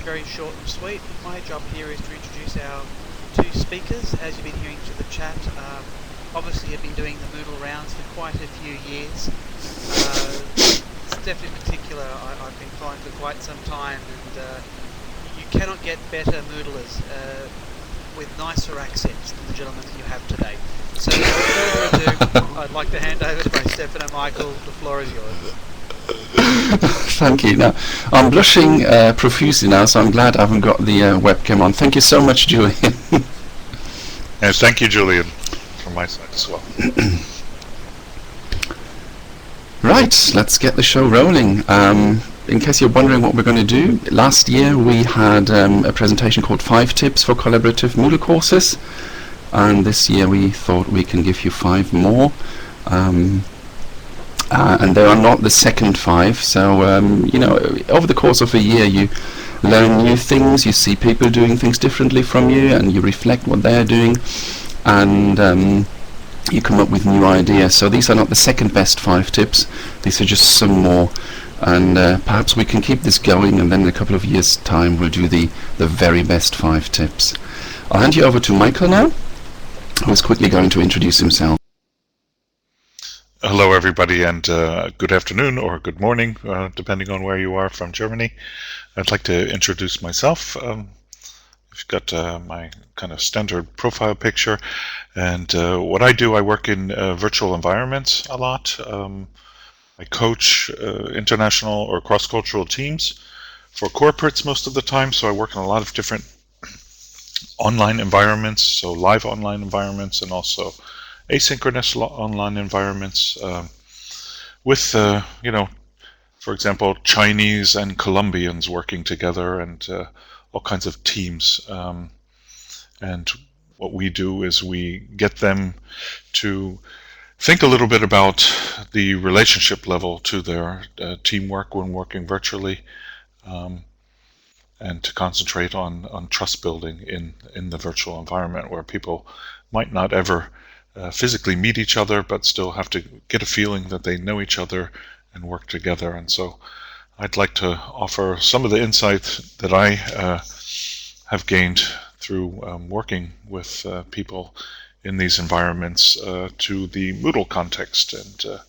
very short and sweet. My job here is to introduce our two speakers, as you've been hearing through the chat. Obviously, I've been doing the Moodle rounds for quite a few years. Steph in particular, I've been following for quite some time, and you cannot get better Moodlers with nicer accents than the gentlemen that you have today. So without further ado, I'd like to hand over to both Stefan and Michael. The floor is yours. Thank you. Now, I'm blushing profusely now, so I'm glad I haven't got the webcam on. Thank you so much, Julian. Yes, thank you, Julian, from my side as well. Right, let's get the show rolling. In case you're wondering what we're going to do, last year we had a presentation called 5 Tips for Collaborative Moodle Courses, and this year we thought we can give you 5 more. And they are not the second 5, so you know, over the course of a year you learn new things, you see people doing things differently from you, and you reflect what they're doing, and you come up with new ideas. So these are not the second best 5 tips, these are just some more, and perhaps we can keep this going, and then in a couple of years time we'll do the very best 5 tips. I'll hand you over to Michael now, who's quickly going to introduce himself. Hello, everybody, and good afternoon or good morning, depending on where you are from Germany. I'd like to introduce myself. I've got my kind of standard profile picture, and what I do, I work in virtual environments a lot. I coach international or cross-cultural teams for corporates most of the time, so I work in a lot of different online environments, so live online environments, and also asynchronous online environments with, you know, for example, Chinese and Colombians working together, and all kinds of teams. And what we do is we get them to think a little bit about the relationship level to their teamwork when working virtually, and to concentrate on trust building in the virtual environment where people might not ever physically meet each other, but still have to get a feeling that they know each other and work together. And so I'd like to offer some of the insights that I have gained through working with people in these environments to the Moodle context. And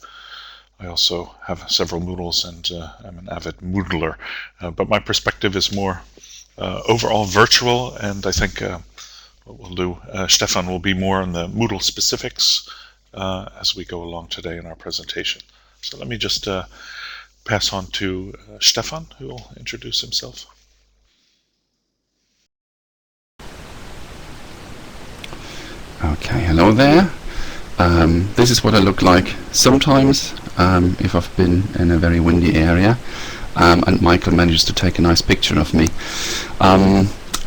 I also have several Moodles, and I'm an avid Moodler. But my perspective is more overall virtual, and I think what we'll do, Stefan will be more on the Moodle specifics as we go along today in our presentation. So let me just pass on to Stefan, who will introduce himself. Okay, hello there. This is what I look like sometimes if I've been in a very windy area, and Michael manages to take a nice picture of me.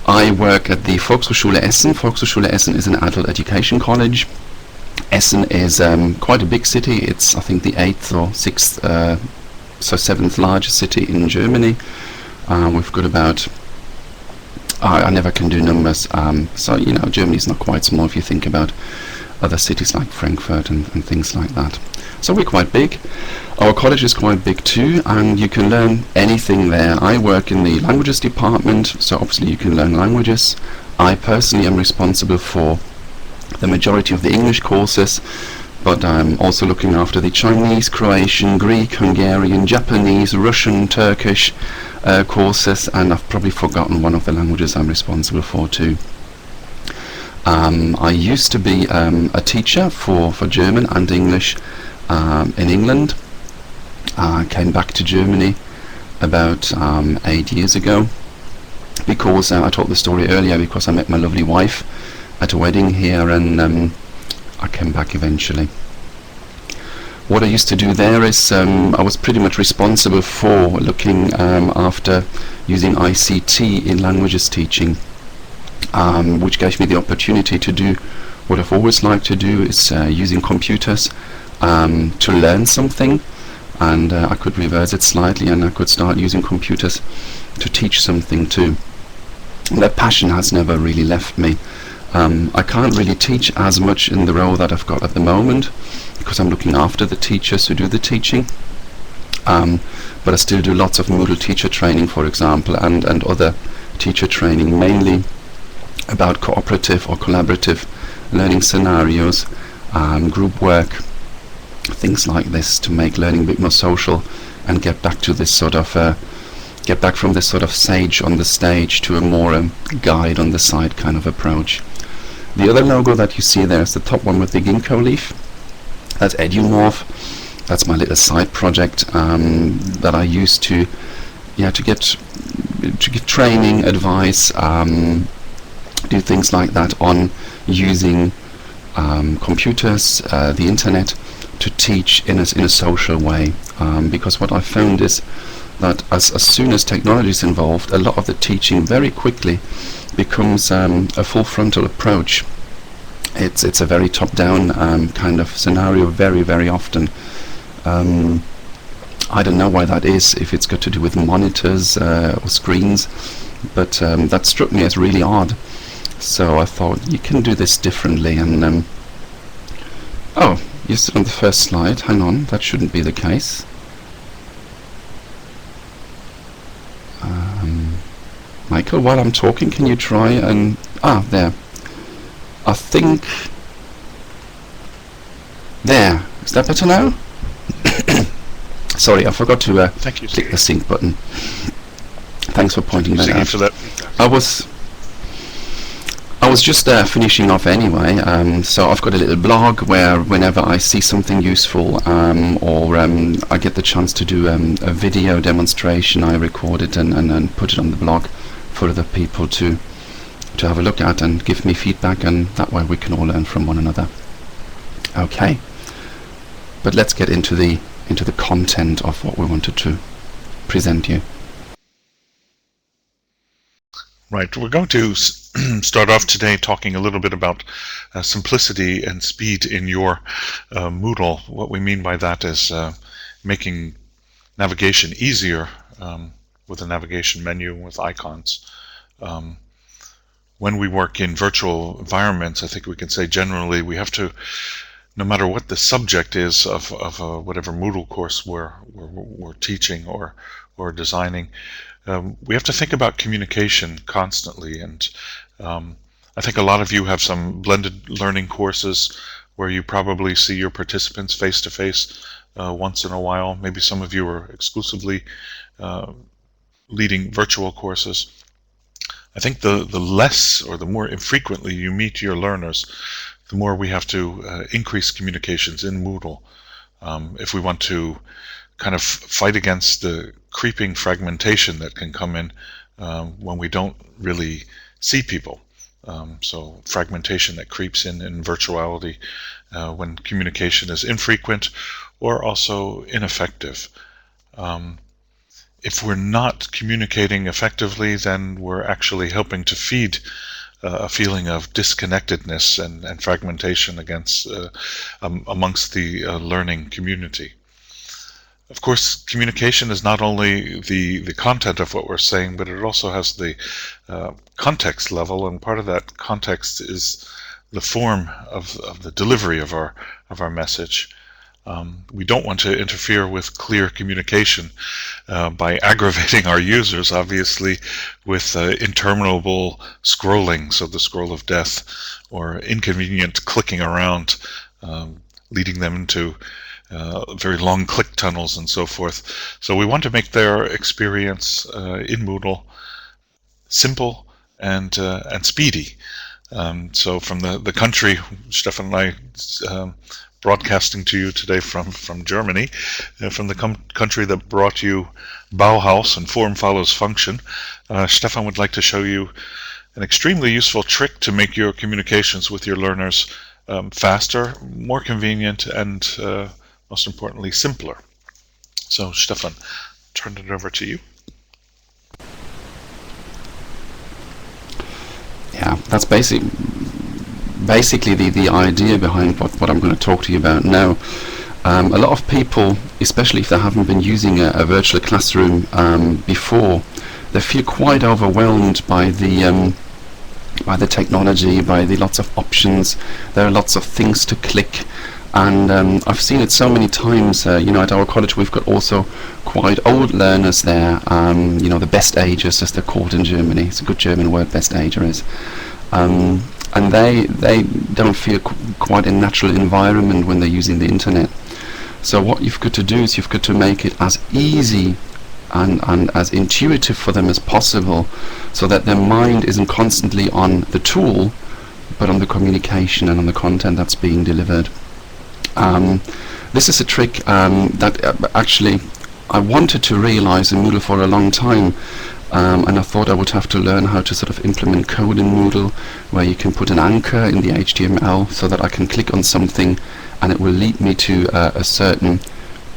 I work at the Volkshochschule Essen. Volkshochschule Essen is an adult education college. Essen is quite a big city. It's, I think, the 8th or 6th, so 7th largest city in Germany. We've got about, I never can do numbers, so you know, Germany's not quite small if you think about other cities like Frankfurt and things like that. So we're quite big. Our college is quite big too, and you can learn anything there. I work in the languages department, so obviously you can learn languages. I personally am responsible for the majority of the English courses, but I'm also looking after the Chinese, Croatian, Greek, Hungarian, Japanese, Russian, Turkish courses, and I've probably forgotten one of the languages I'm responsible for too. I used to be a teacher for German and English in England. I came back to Germany about 8 years ago because I told the story earlier, because I met my lovely wife at a wedding here, and I came back eventually. What I used to do there is I was pretty much responsible for looking after using ICT in languages teaching, which gave me the opportunity to do what I've always liked to do, is using computers to learn something, and I could reverse it slightly and I could start using computers to teach something too. And that passion has never really left me. I can't really teach as much in the role that I've got at the moment because I'm looking after the teachers who do the teaching, but I still do lots of Moodle teacher training, for example, and other teacher training, mainly about cooperative or collaborative learning scenarios, group work, things like this, to make learning a bit more social and get back to this sort of get back from this sort of sage on the stage to a more guide on the side kind of approach. The other logo that you see there is the top one with the ginkgo leaf. That's EduMorph. That's my little side project that I use to give training, advice, do things like that on using computers, the internet, to teach in a social way. Because what I found is that as soon as technology is involved, a lot of the teaching very quickly becomes a full frontal approach. It's a very top-down kind of scenario very, very often. I don't know why that is, if it's got to do with monitors or screens, but that struck me as really odd. So I thought, you can do this differently. And oh, you're still on the first slide. Hang on, that shouldn't be the case. Michael, while I'm talking, can you try and... there. I think... There. Is that better now? Sorry, I forgot to click the sync button. Thanks for pointing that out. For that. I was just finishing off anyway, so I've got a little blog where whenever I see something useful or I get the chance to do a video demonstration, I record it and put it on the blog for other people to have a look at and give me feedback, and that way we can all learn from one another. Okay, but let's get into the content of what we wanted to present you. Right, we're going to start off today talking a little bit about simplicity and speed in your Moodle. What we mean by that is making navigation easier with a navigation menu with icons. When we work in virtual environments, I think we can say generally we have to, no matter what the subject is of whatever Moodle course we're teaching or designing, we have to think about communication constantly. And I think a lot of you have some blended learning courses where you probably see your participants face to face once in a while. Maybe some of you are exclusively leading virtual courses. I think the less or the more infrequently you meet your learners, the more we have to increase communications in Moodle if we want to kind of fight against the creeping fragmentation that can come in when we don't really see people. So fragmentation that creeps in virtuality when communication is infrequent or also ineffective. If we're not communicating effectively, then we're actually helping to feed a feeling of disconnectedness and fragmentation amongst the learning community. Of course, communication is not only the content of what we're saying, but it also has the context level, and part of that context is the form of the delivery of our message. We don't want to interfere with clear communication by aggravating our users, obviously, with interminable scrolling, so the scroll of death, or inconvenient clicking around, leading them into very long click tunnels and so forth. So we want to make their experience in Moodle simple and speedy. So from the country, Stefan and I broadcasting to you today from Germany, from the country that brought you Bauhaus and form follows function, Stefan would like to show you an extremely useful trick to make your communications with your learners faster, more convenient, and most importantly, simpler. So Stefan, turn it over to you. Yeah, that's basically the idea behind what I'm going to talk to you about now. A lot of people, especially if they haven't been using a virtual classroom before, they feel quite overwhelmed by the technology, by the lots of options. There are lots of things to click. And I've seen it so many times. At our college we've got also quite old learners there. The best agers, as they're called in Germany. It's a good German word, best ager is. And they don't feel quite a natural environment when they're using the internet. So what you've got to do is you've got to make it as easy and as intuitive for them as possible, so that their mind isn't constantly on the tool, but on the communication and on the content that's being delivered. This is a trick that actually I wanted to realize in Moodle for a long time, and I thought I would have to learn how to sort of implement code in Moodle, where you can put an anchor in the HTML so that I can click on something and it will lead me to a certain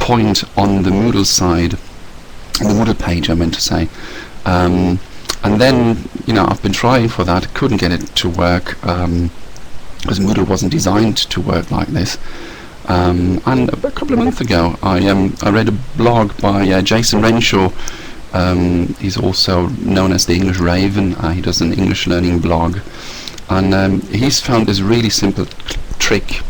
point on the Moodle side, the Moodle page I meant to say. And then, I've been trying for that, couldn't get it to work, because Moodle wasn't designed to work like this. And a couple of months ago, I read a blog by Jason Renshaw. He's also known as the English Raven. He does an English learning blog, and he's found this really simple trick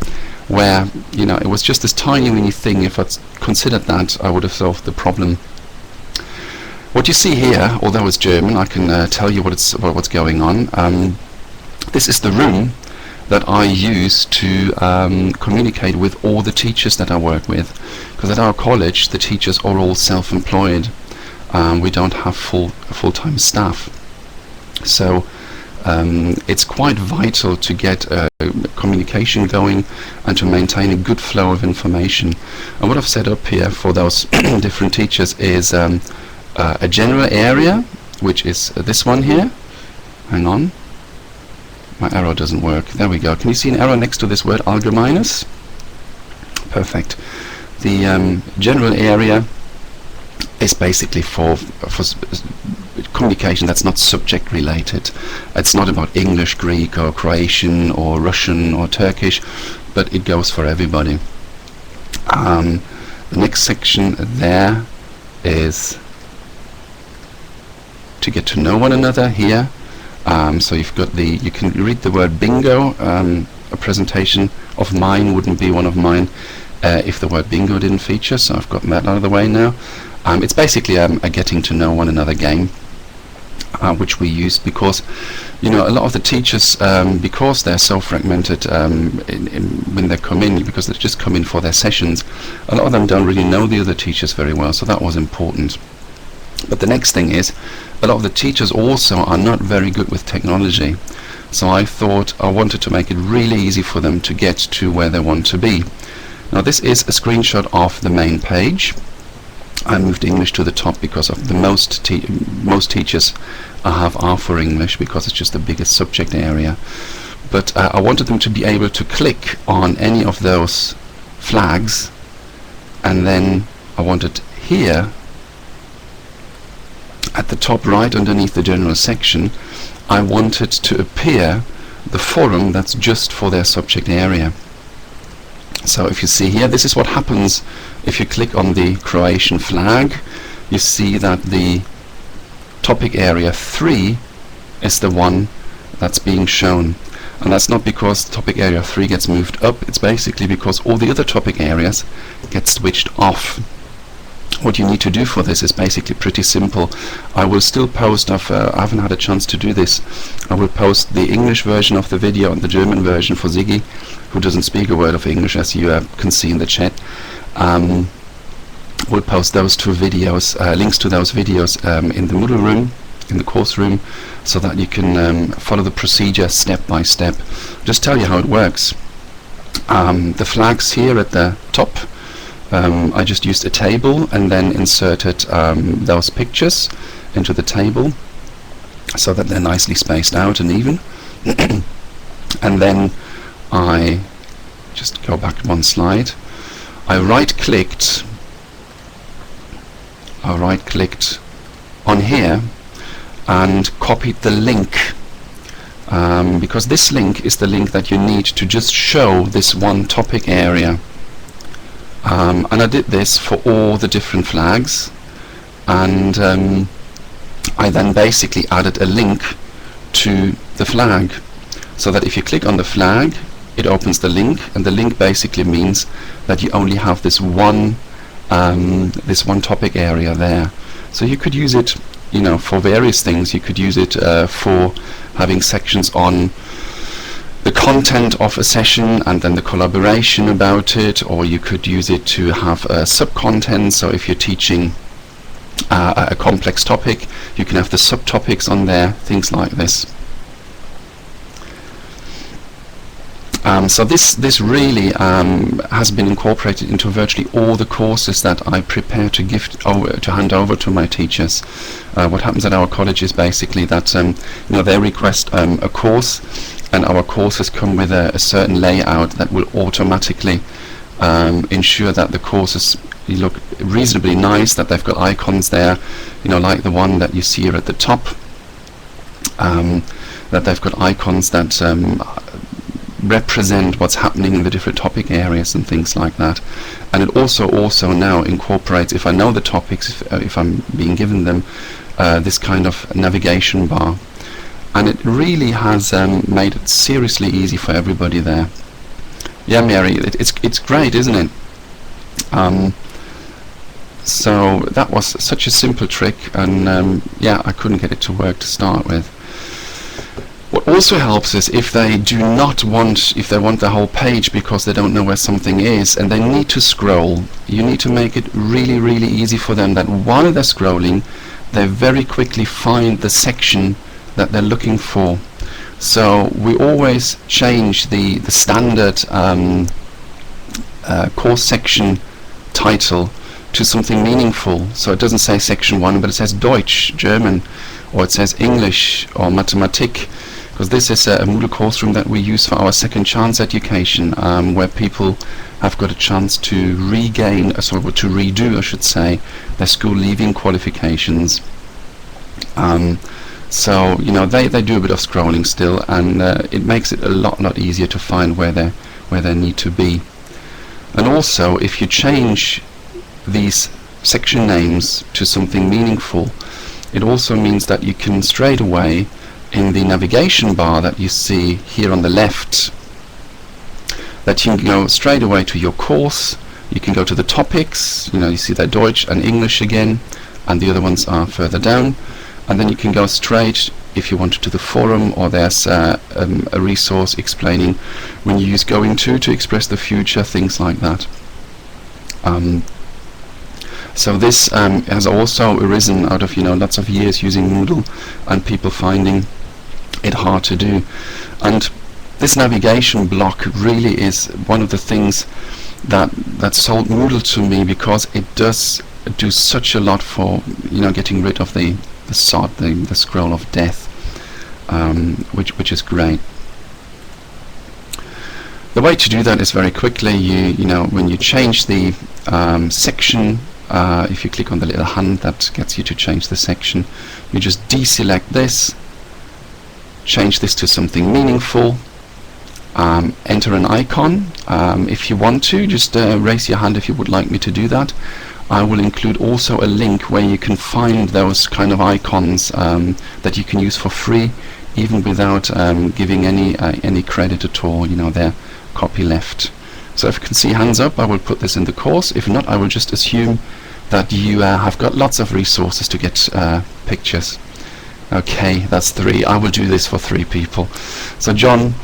where it was just this tiny thing. If I'd considered that, I would have solved the problem. What you see here, although it's German, I can tell you what's going on. This is the room that I use to communicate with all the teachers that I work with, because at our college the teachers are all self-employed. We don't have full-time staff, so it's quite vital to get communication going and to maintain a good flow of information. And what I've set up here for those different teachers is a general area, which is this one here. Hang on, my arrow doesn't work. There we go. Can you see an arrow next to this word Allgemeines? Perfect. The general area is basically for communication that's not subject related. It's not about English, Greek or Croatian or Russian or Turkish, but it goes for everybody. The next section there is to get to know one another here. So you've got you can read the word bingo. A presentation of mine wouldn't be one of mine if the word bingo didn't feature, so I've gotten that out of the way now. It's basically a getting to know one another game, which we use because a lot of the teachers, because they're so fragmented when they come in, because they just come in for their sessions, a lot of them don't really know the other teachers very well, so that was important. But the next thing is, a lot of the teachers also are not very good with technology, so I thought I wanted to make it really easy for them to get to where they want to be. Now this is a screenshot of the main page. I moved English to the top because of the most teachers are for English, because it's just the biggest subject area. But I wanted them to be able to click on any of those flags, and then I wanted here at the top right underneath the general section, I wanted to appear the forum that's just for their subject area. So if you see here, this is what happens if you click on the Croatian flag. You see that the topic area 3 is the one that's being shown, and that's not because topic area 3 gets moved up, it's basically because all the other topic areas get switched off. What you need to do for this is basically pretty simple. I will still post, I haven't had a chance to do this, I will post the English version of the video and the German version for Ziggy, who doesn't speak a word of English, as you can see in the chat. We'll post those two videos, links to those videos in the Moodle room, in the course room, so that you can follow the procedure step by step. Just tell you how it works. The flags here at the top, I just used a table and then inserted those pictures into the table so that they're nicely spaced out and even. And then I just go back one slide. I right-clicked on here and copied the link, because this link is the link that you need to just show this one topic area. And I did this for all the different flags, and I then basically added a link to the flag, so that if you click on the flag, it opens the link, and the link basically means that you only have this one topic area there. So you could use it, you know, for various things. You could use it for having sections on the content of a session and then the collaboration about it, or you could use it to have sub-content. So if you're teaching a complex topic, you can have the subtopics on there, things like this. So this really has been incorporated into virtually all the courses that I prepare to hand over to my teachers. What happens at our college is basically that they request a course, and our courses come with a certain layout that will automatically ensure that the courses look reasonably nice, that they've got icons there, like the one that you see here at the top, that they've got icons that represent what's happening in the different topic areas and things like that. And it also now incorporates, if I know the topics, if I'm being given them, this kind of navigation bar. And it really has made it seriously easy for everybody there. Yeah, Mary, it's great, isn't it? So that was such a simple trick, and yeah, I couldn't get it to work to start with. What also helps is if they want the whole page because they don't know where something is and they need to scroll, you need to make it really, really easy for them that while they're scrolling, they very quickly find the section that they're looking for. So we always change the standard course section title to something meaningful. So it doesn't say section 1, but it says Deutsch, German, or it says English or Mathematik, because this is a Moodle course room that we use for our second chance education, where people have got a chance to regain, to redo, I should say, their school leaving qualifications. So they do a bit of scrolling still, and it makes it a lot easier to find where they need to be. And also, if you change these section names to something meaningful, it also means that you can straight away, in the navigation bar that you see here on the left, that you can go straight away to your course. You can go to the topics, you see that Deutsch and English again, and the other ones are further down. And then you can go straight, if you wanted, to the forum, or there's a resource explaining when you use going to express the future, things like that. So this has also arisen out of lots of years using Moodle and people finding it hard to do. And this navigation block really is one of the things that sold Moodle to me, because it does do such a lot for getting rid of the SOD, the scroll of death, which is great. The way to do that is very quickly. When you change the section, if you click on the little hand that gets you to change the section, you just deselect this, change this to something meaningful, enter an icon. If you want to, just raise your hand if you would like me to do that. I will include also a link where you can find those kind of icons that you can use for free, even without giving any credit at all. They're copyleft. So if you can see hands up, I will put this in the course. If not, I will just assume that you have got lots of resources to get pictures. Okay, that's 3. I will do this for 3 people. So John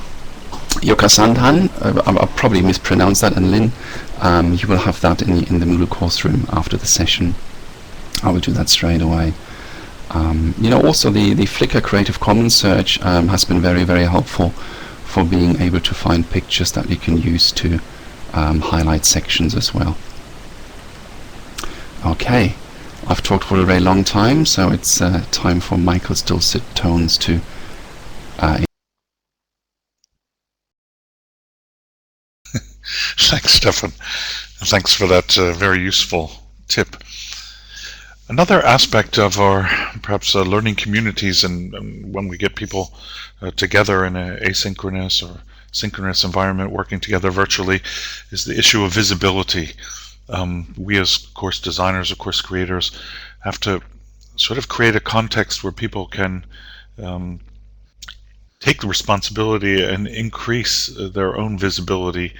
Yokasandhan, I'll probably mispronounce that, and Lynn, you will have that in the Moodle course room after the session. I will do that straight away. Also the Flickr Creative Commons search has been very, very helpful for being able to find pictures that you can use to highlight sections as well. Okay, I've talked for a very long time, so it's time for Michael's dulcet tones to Thanks, Stefan. Thanks for that very useful tip. Another aspect of our perhaps learning communities, and when we get people together in an asynchronous or synchronous environment working together virtually, is the issue of visibility. We as course designers or course creators have to sort of create a context where people can take the responsibility and increase their own visibility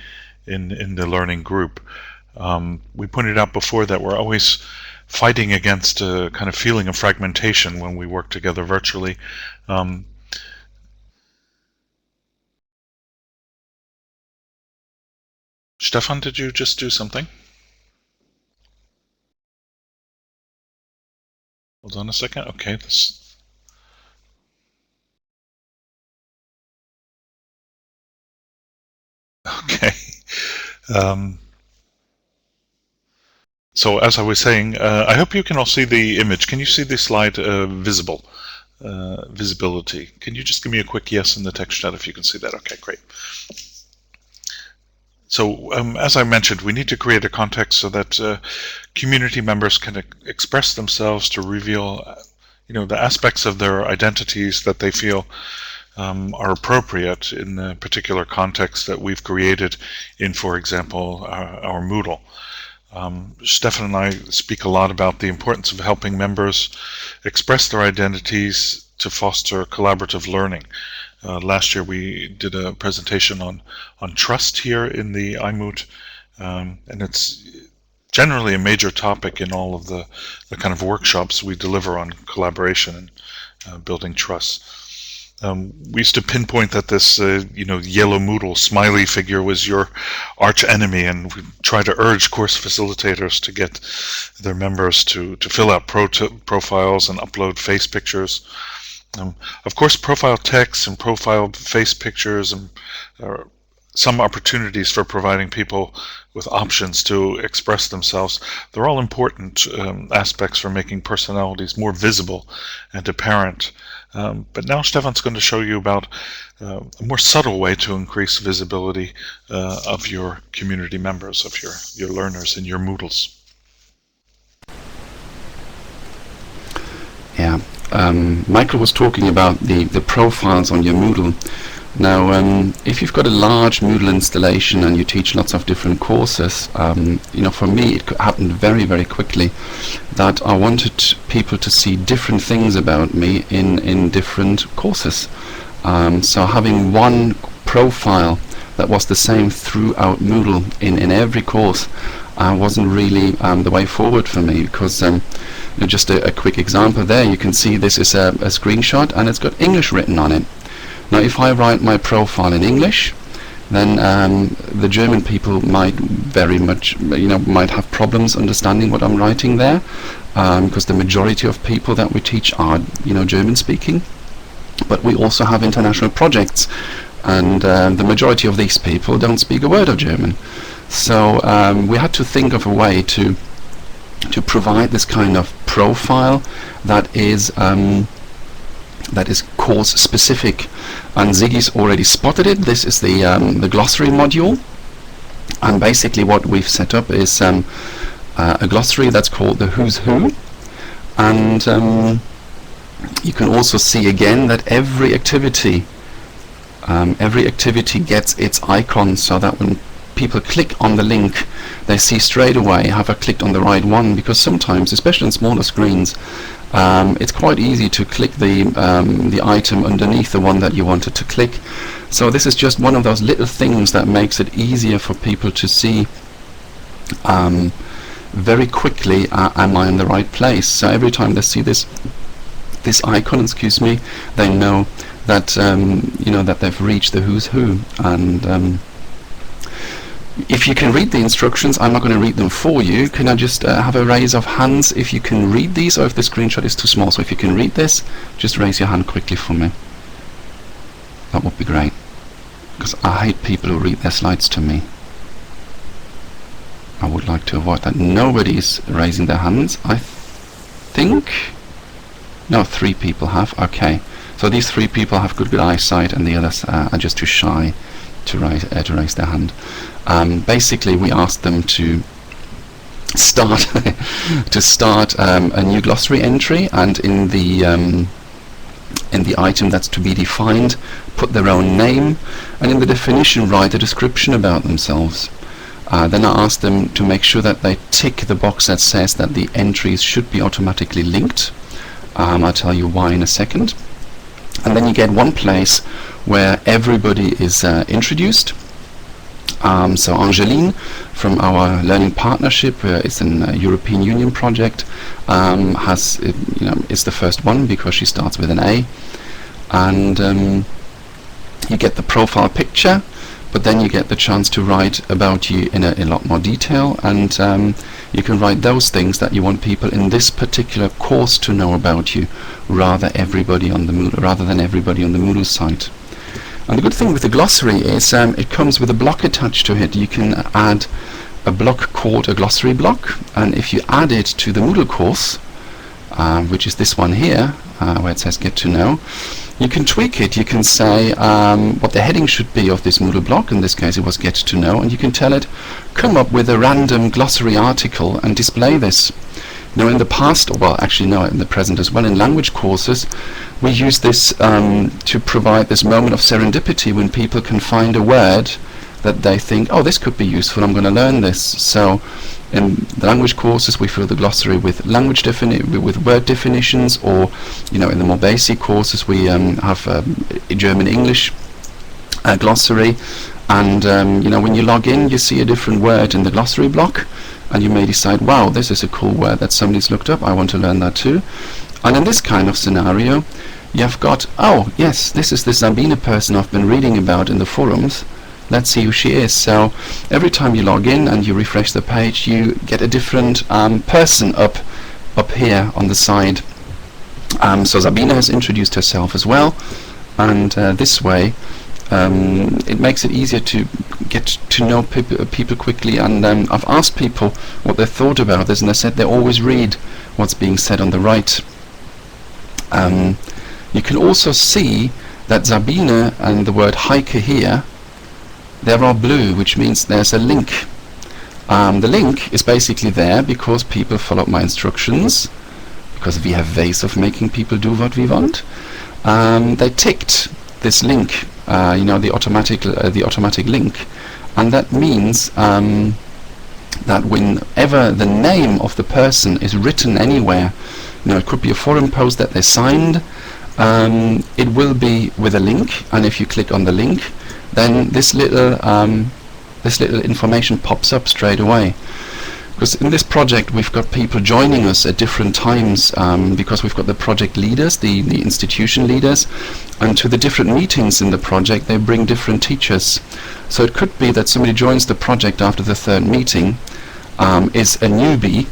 in the learning group. We pointed out before that we're always fighting against a kind of feeling of fragmentation when we work together virtually. Stefan, did you just do something? Hold on a second. Okay, this. Okay. So as I was saying, I hope you can all see the image. Can you see the slide visible? Visibility. Can you just give me a quick yes in the text chat if you can see that? Okay, great. So as I mentioned, we need to create a context so that community members can express themselves to reveal the aspects of their identities that they feel are appropriate in the particular context that we've created in, for example, our Moodle. Stefan and I speak a lot about the importance of helping members express their identities to foster collaborative learning. Last year we did a presentation on trust here in the iMoot, and it's generally a major topic in all of the kind of workshops we deliver on collaboration and building trust. We used to pinpoint that this yellow Moodle smiley figure was your arch enemy, and we try to urge course facilitators to get their members to fill out profiles and upload face pictures. Of course, profile text and profile face pictures and some opportunities for providing people with options to express themselves. They're all important aspects for making personalities more visible and apparent. But now Stefan's going to show you about a more subtle way to increase visibility of your community members, of your learners in your Moodles. Yeah, Michael was talking about the profiles on your Moodle. Now, if you've got a large Moodle installation and you teach lots of different courses, for me it happened very, very quickly that I wanted people to see different things about me in different courses. So having one profile that was the same throughout Moodle in every course wasn't really the way forward for me, because just a quick example there, you can see this is a screenshot and it's got English written on it. Now, if I write my profile in English, then the German people might very much, might have problems understanding what I'm writing there, because the majority of people that we teach are, German speaking. But we also have international projects, and the majority of these people don't speak a word of German. So we had to think of a way to provide this kind of profile that is course specific, and Ziggy's already spotted it. This is the Glossary Module, and basically what we've set up is a glossary that's called the Who's Who, and you can also see again that every activity gets its icon, so that when people click on the link, they see straight away have I clicked on the right one, because sometimes, especially on smaller screens, it's quite easy to click the item underneath the one that you wanted to click. So this is just one of those little things that makes it easier for people to see very quickly, am I in the right place? So every time they see this icon, they know that that they've reached the Who's Who. And if you can read the instructions, I'm not going to read them for you. Can I just have a raise of hands if you can read these, or if the screenshot is too small? So if you can read this, just raise your hand quickly for me. That would be great, because I hate people who read their slides to me. I would like to avoid that. Nobody's raising their hands, I think. No, 3 people have. Okay, so these 3 people have good eyesight, and the others are just too shy to raise their hand. Basically, we asked them to start a new glossary entry, and in the item that's to be defined, put their own name, and in the definition write a description about themselves. Then I asked them to make sure that they tick the box that says that the entries should be automatically linked. I'll tell you why in a second. And then you get one place where everybody is introduced. So Angeline from our learning partnership, it's an European Union project, is the first one because she starts with an A. And you get the profile picture, but then you get the chance to write about you in a lot more detail, and you can write those things that you want people in this particular course to know about you, rather than everybody on the Moodle site. And the good thing with the glossary is it comes with a block attached to it. You can add a block called a glossary block, and if you add it to the Moodle course, which is this one here, where it says Get to Know, you can tweak it. You can say what the heading should be of this Moodle block. In this case it was Get to Know, and you can tell it, come up with a random glossary article and display this. Now in the past, well actually no, in the present as well, in language courses, we use this to provide this moment of serendipity when people can find a word that they think, oh, this could be useful, I'm going to learn this. So in the language courses we fill the glossary with with word definitions, or in the more basic courses we have a German-English glossary, and when you log in you see a different word in the glossary block, and you may decide, wow, this is a cool word that somebody's looked up, I want to learn that too. And in this kind of scenario you've got, oh yes, this is the Sabine person I've been reading about in the forums, let's see who she is. So every time you log in and you refresh the page, you get a different person up here on the side. So Sabine has introduced herself as well, and this way it makes it easier to get to know people quickly. And I've asked people what they thought about this, and they said they always read what's being said on the right. You can also see that Sabine and the word Heike here, they are blue, which means there's a link. The link is basically there because people followed my instructions, because we have ways of making people do what we want. They ticked this link, the automatic link, and that means that whenever the name of the person is written anywhere, it could be a forum post that they signed, it will be with a link, and if you click on the link, then this little information pops up straight away. Because in this project we've got people joining us at different times, because we've got the project leaders, the institution leaders, and to the different meetings in the project they bring different teachers. So it could be that somebody joins the project after the third meeting, is a newbie,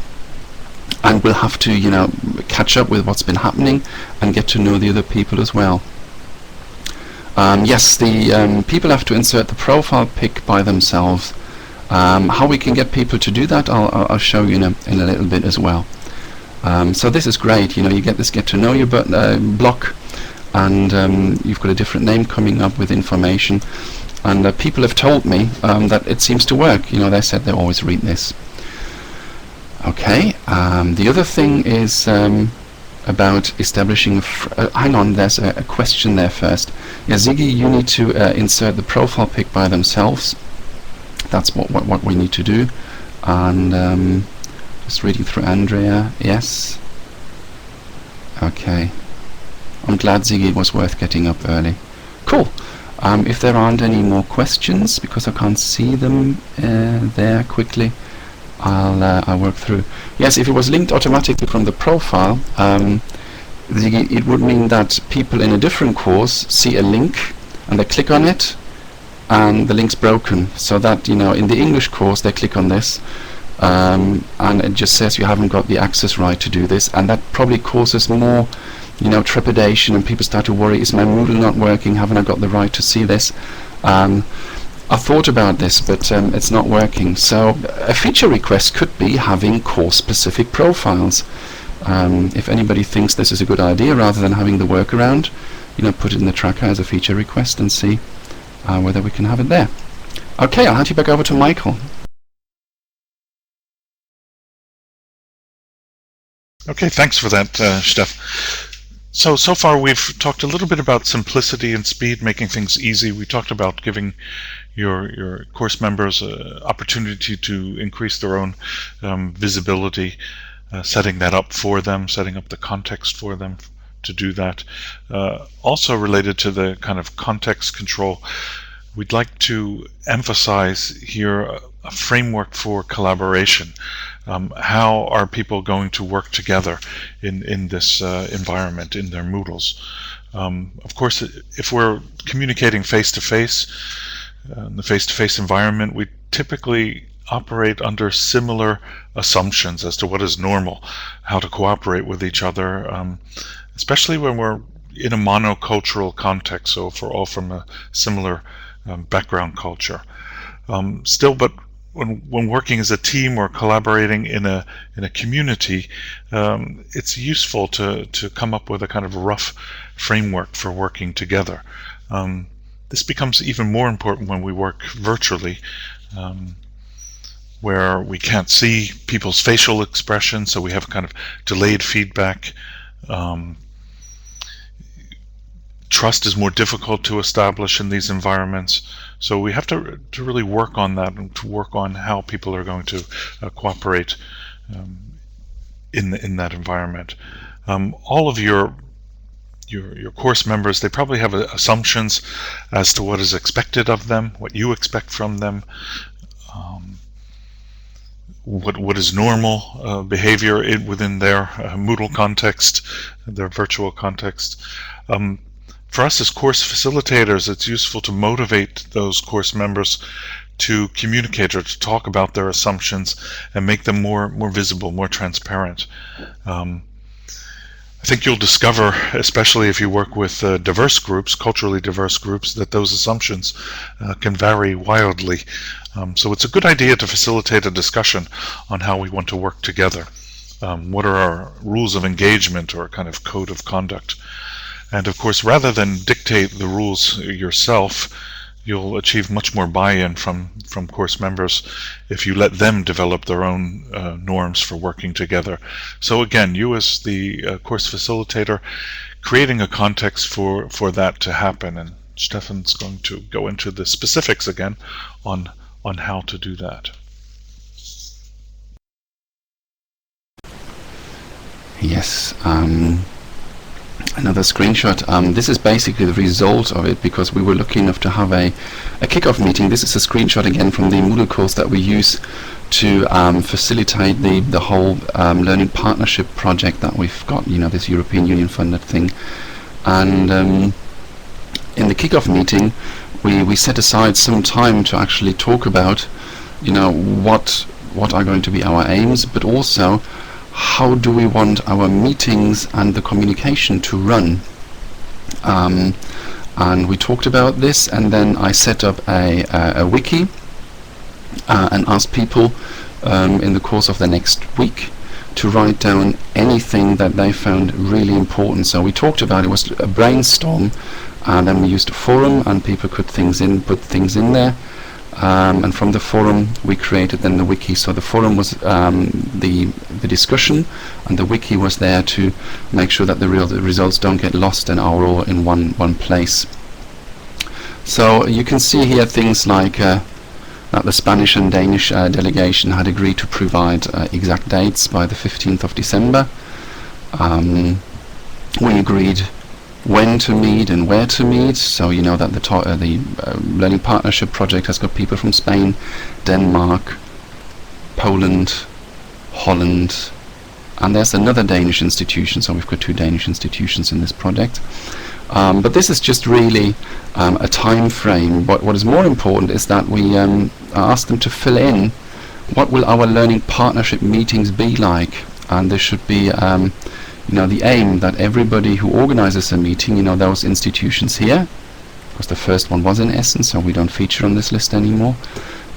and will have to catch up with what's been happening and get to know the other people as well. Yes, the people have to insert the profile pic by themselves. How we can get people to do that, I'll show you in a little bit as well. So this is great. You get this Get to Know You block, and you've got a different name coming up with information. And people have told me that it seems to work. They said they always read this. Okay. The other thing is about establishing hang on, there's a question there first. Yeah, Ziggy, you need to insert the profile pic by themselves. That's what we need to do. And just reading through Andrea. Yes. Okay. I'm glad Ziggy was worth getting up early. Cool. If there aren't any more questions, because I can't see them there quickly, I'll work through. Yes, if it was linked automatically from the profile, it would mean that people in a different course see a link and they click on it, and the link's broken. So that in the English course they click on this, and it just says you haven't got the access right to do this, and that probably causes more trepidation, and people start to worry, is my Moodle not working, haven't I got the right to see this? I thought about this, but it's not working. So a feature request could be having course-specific profiles. If anybody thinks this is a good idea, rather than having the workaround, put it in the tracker as a feature request and see whether we can have it there. Okay, I'll hand you back over to Michael. Okay, thanks for that, Steph. So far we've talked a little bit about simplicity and speed, making things easy. We talked about giving your course members an opportunity to increase their own visibility, setting that up for them, setting up the context for them, to do that. Also related to the kind of context control, we'd like to emphasize here a framework for collaboration. How are people going to work together in this environment, in their Moodles? Of course, if we're communicating face-to-face, in the face-to-face environment, we typically operate under similar assumptions as to what is normal, how to cooperate with each other, especially when we're in a monocultural context, so if we're all from a similar background culture. Still, but when working as a team or collaborating in a community, it's useful to come up with a kind of rough framework for working together. This becomes even more important when we work virtually, where we can't see people's facial expressions, so we have kind of delayed feedback. Trust is more difficult to establish in these environments, so we have to really work on that and to work on how people are going to cooperate in that environment. All of your course members, they probably have assumptions as to what is expected of them, what you expect from them, what is normal behavior within their Moodle context, their virtual context. For us as course facilitators, it's useful to motivate those course members to communicate or to talk about their assumptions and make them more visible, more transparent. I think you'll discover, especially if you work with diverse groups, culturally diverse groups, that those assumptions can vary wildly. So it's a good idea to facilitate a discussion on how we want to work together. What are our rules of engagement or kind of code of conduct? And of course, rather than dictate the rules yourself, you'll achieve much more buy-in from course members if you let them develop their own norms for working together. So again, you as the course facilitator, creating a context for that to happen. And Stefan's going to go into the specifics again on how to do that. Yes. Another screenshot. This is basically the result of it, because we were lucky enough to have a kickoff meeting. This is a screenshot again from the Moodle course that we use to facilitate the whole learning partnership project that we've got, this European Union funded thing. And in the kickoff meeting, we set aside some time to actually talk about, what are going to be our aims, but also how do we want our meetings and the communication to run. And we talked about this, and then I set up a wiki and asked people in the course of the next week to write down anything that they found really important. So we talked about, it was a brainstorm, and then we used a forum and people could put things in there. And from the forum we created then the wiki. So the forum was the discussion, and the wiki was there to make sure that the results don't get lost and are all in one place. So you can see here things like that the Spanish and Danish delegation had agreed to provide exact dates by the 15th of December. We agreed when to meet and where to meet, so you know that the Learning Partnership Project has got people from Spain, Denmark, Poland, Holland, and there's another Danish institution, so we've got 2 Danish institutions in this project. But this is just really a time frame. What is more important is that we ask them to fill in what will our learning partnership meetings be like, and there should be the aim that everybody who organizes a meeting, those institutions here, because the first one was in Essen, so we don't feature on this list anymore,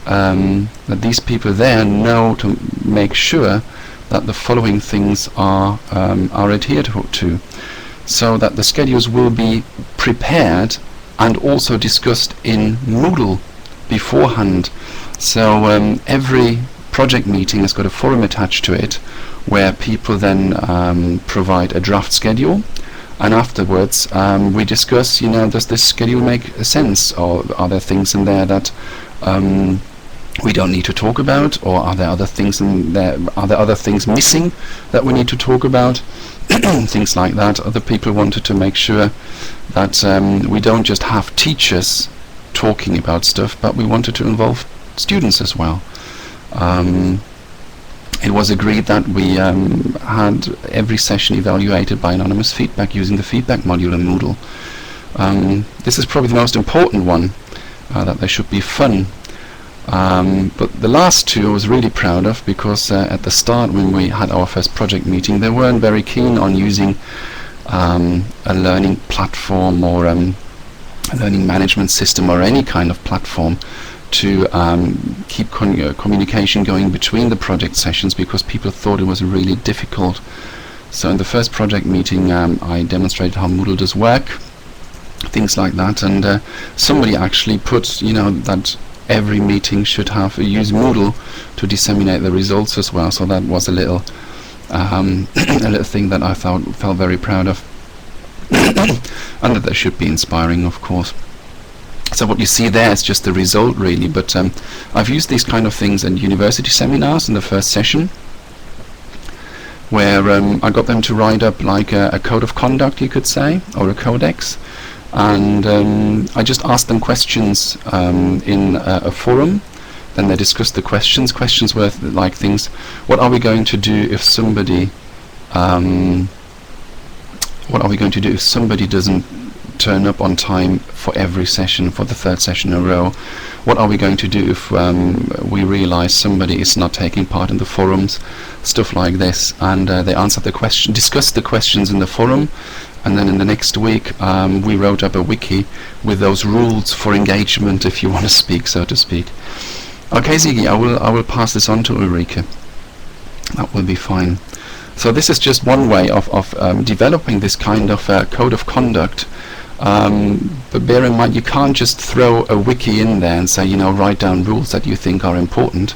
that these people there know to make sure that the following things are adhered to, so that the schedules will be prepared and also discussed in Moodle beforehand. So every project meeting has got a forum attached to it, where people then provide a draft schedule, and afterwards we discuss, does this schedule make sense, or are there things in there that we don't need to talk about, or are there other things in there? Are there other things missing that we need to talk about? Things like that. Other people wanted to make sure that we don't just have teachers talking about stuff, but we wanted to involve students as well. It was agreed that we had every session evaluated by anonymous feedback using the feedback module in Moodle. This is probably the most important one, that they should be fun. But the last two I was really proud of, because at the start, when we had our first project meeting, they weren't very keen on using a learning platform or a learning management system or any kind of platform to keep communication going between the project sessions, because people thought it was really difficult. So in the first project meeting, I demonstrated how Moodle does work, things like that, and somebody actually put, that every meeting should use Moodle to disseminate the results as well. So that was a little a little thing that I felt very proud of, and that should be inspiring, of course. So what you see there is just the result, really. But I've used these kind of things in university seminars in the first session, where I got them to write up like a code of conduct, you could say, or a codex. And I just asked them questions in a forum. Then they discussed the questions. Questions were like things: what are we going to do if somebody? What are we going to do if somebody doesn't turn up on time for every session, for the third session in a row? What are we going to do if we realize somebody is not taking part in the forums? Stuff like this. And they answered the question, discussed the questions in the forum. And then in the next week, we wrote up a wiki with those rules for engagement, if you want to speak, so to speak. Okay, Ziggy, I will pass this on to Ulrike. That will be fine. So this is just one way of developing this kind of code of conduct. But bear in mind, you can't just throw a wiki in there and say, write down rules that you think are important.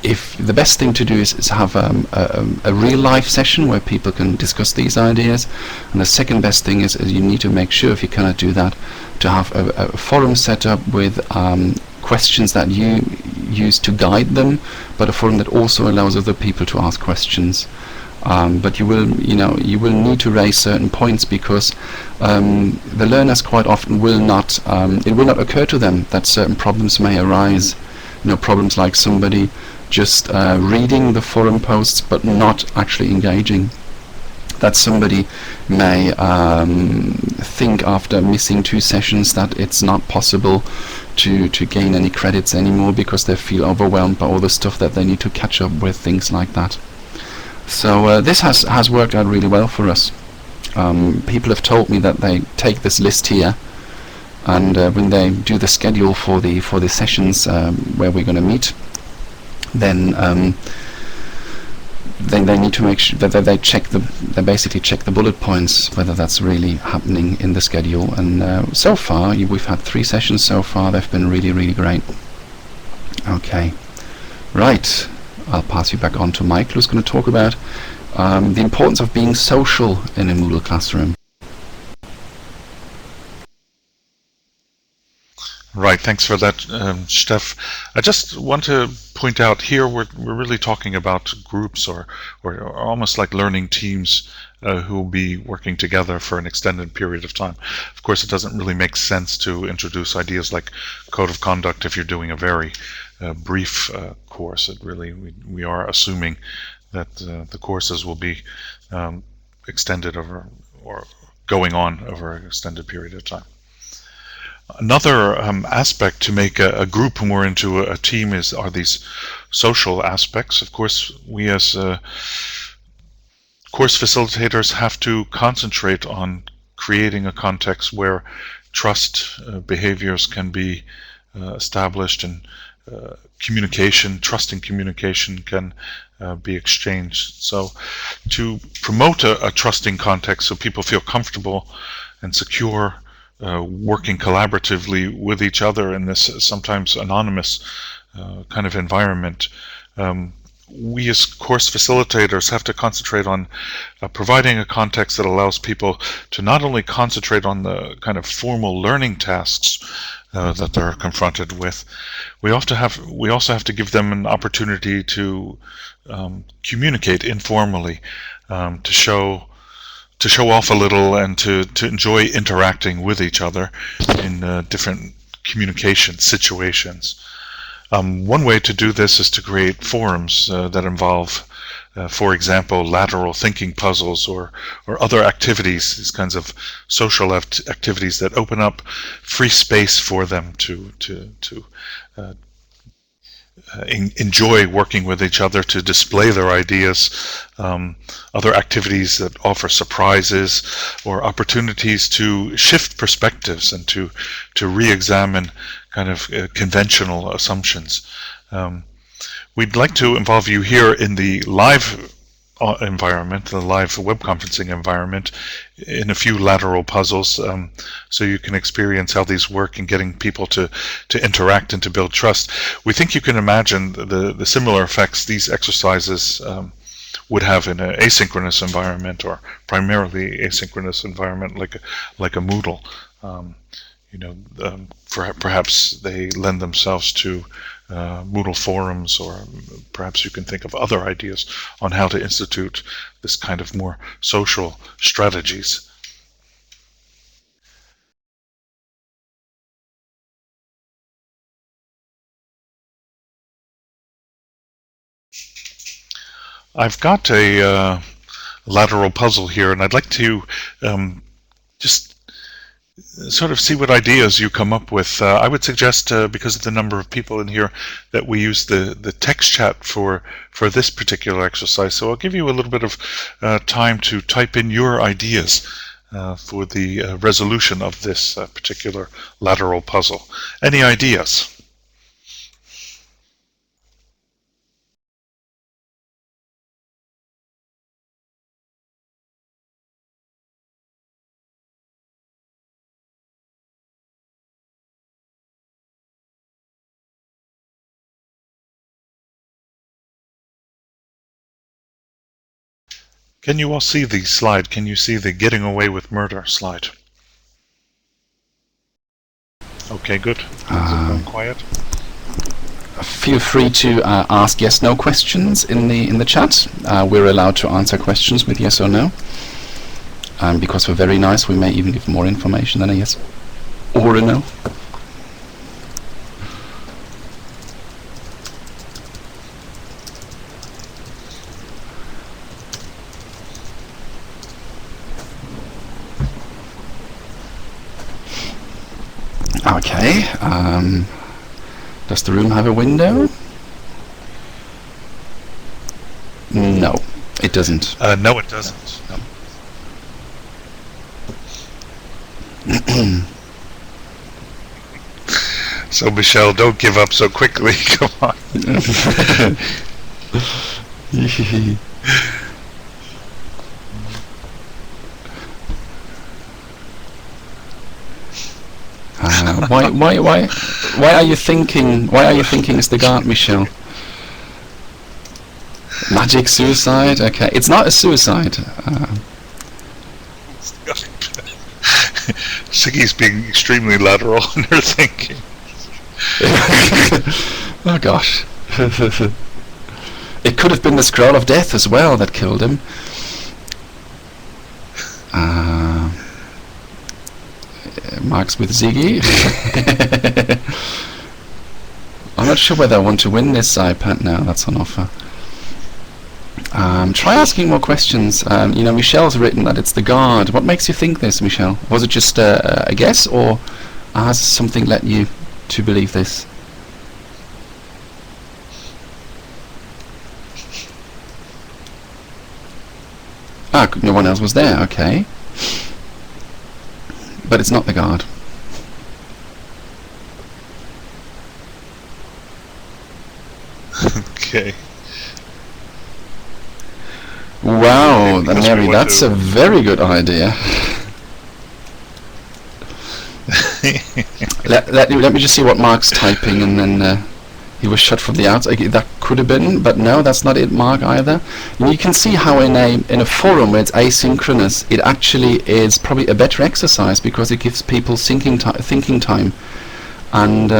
If the best thing to do is have a real life session where people can discuss these ideas, and the second best thing is you need to make sure, if you cannot do that, to have a forum set up with questions that you use to guide them, but a forum that also allows other people to ask questions. But you will need to raise certain points, because the learners quite often will not. It will not occur to them that certain problems may arise. Problems like somebody just reading the forum posts but not actually engaging. That somebody may think after missing 2 sessions that it's not possible to gain any credits anymore, because they feel overwhelmed by all the stuff that they need to catch up with, things like that. So this has worked out really well for us. People have told me that they take this list here, and when they do the schedule for the sessions where we're going to meet, then they need to make sure that they basically check the bullet points, whether that's really happening in the schedule. And so far, we've had 3 sessions so far. They've been really, really great. Okay, right. I'll pass you back on to Michael, who's going to talk about the importance of being social in a Moodle classroom. Right, thanks for that, Steph. I just want to point out here we're really talking about groups or almost like learning teams who will be working together for an extended period of time. Of course, it doesn't really make sense to introduce ideas like code of conduct if you're doing a very brief course. We are assuming that the courses will be extended over or going on over an extended period of time. Another aspect to make a group more into a team are these social aspects. Of course, we as course facilitators have to concentrate on creating a context where trust behaviors can be established, and trusting communication can be exchanged. So to promote a trusting context so people feel comfortable and secure working collaboratively with each other in this sometimes anonymous kind of environment, we as course facilitators have to concentrate on providing a context that allows people to not only concentrate on the kind of formal learning tasks that they're confronted with, we also have to give them an opportunity to communicate informally, to show off a little, and to enjoy interacting with each other in different communication situations. One way to do this is to create forums that involve, for example, lateral thinking puzzles or other activities, these kinds of social activities that open up free space for them to enjoy working with each other, to display their ideas, other activities that offer surprises or opportunities to shift perspectives and to re-examine kind of conventional assumptions. We'd like to involve you here in the live environment, the live web conferencing environment, in a few lateral puzzles, so you can experience how these work in getting people to interact and to build trust. We think you can imagine the similar effects these exercises would have in an asynchronous environment, or primarily asynchronous environment like a Moodle. Perhaps they lend themselves to Moodle forums, or perhaps you can think of other ideas on how to institute this kind of more social strategies. I've got a lateral puzzle here, and I'd like to just sort of see what ideas you come up with. I would suggest, because of the number of people in here, that we use the text chat for this particular exercise. So I'll give you a little bit of time to type in your ideas for the resolution of this particular lateral puzzle. Any ideas? Can you all see the slide? Can you see the getting away with murder slide? Okay, good. Is it going quiet? Feel free to ask yes/no questions in the chat. We're allowed to answer questions with yes or no. Because we're very nice, we may even give more information than a yes or a no. Okay, does the room have a window? No, it doesn't. No, it doesn't. No. So, Michelle, don't give up so quickly. Come on. Why are you thinking? Why are you thinking it's the guard, Michelle? Magic suicide? Okay, it's not a suicide. Siggy's being extremely lateral in her thinking. Oh gosh. It could have been the scroll of death as well that killed him. Marks with Ziggy. I'm not sure whether I want to win this iPad now that's on offer. Try asking more questions. Michelle's written that it's the guard. What makes you think this, Michelle? Was it just a guess, or has something led you to believe this? Ah, no one else was there, okay. But it's not the guard. Okay. Wow, Mary, that's a very good idea. let me just see what Mark's typing, and then he was shot from the outside. That could have been, but no, that's not it, Mark, either. And you can see how in a forum where it's asynchronous, it actually is probably a better exercise because it gives people thinking time. And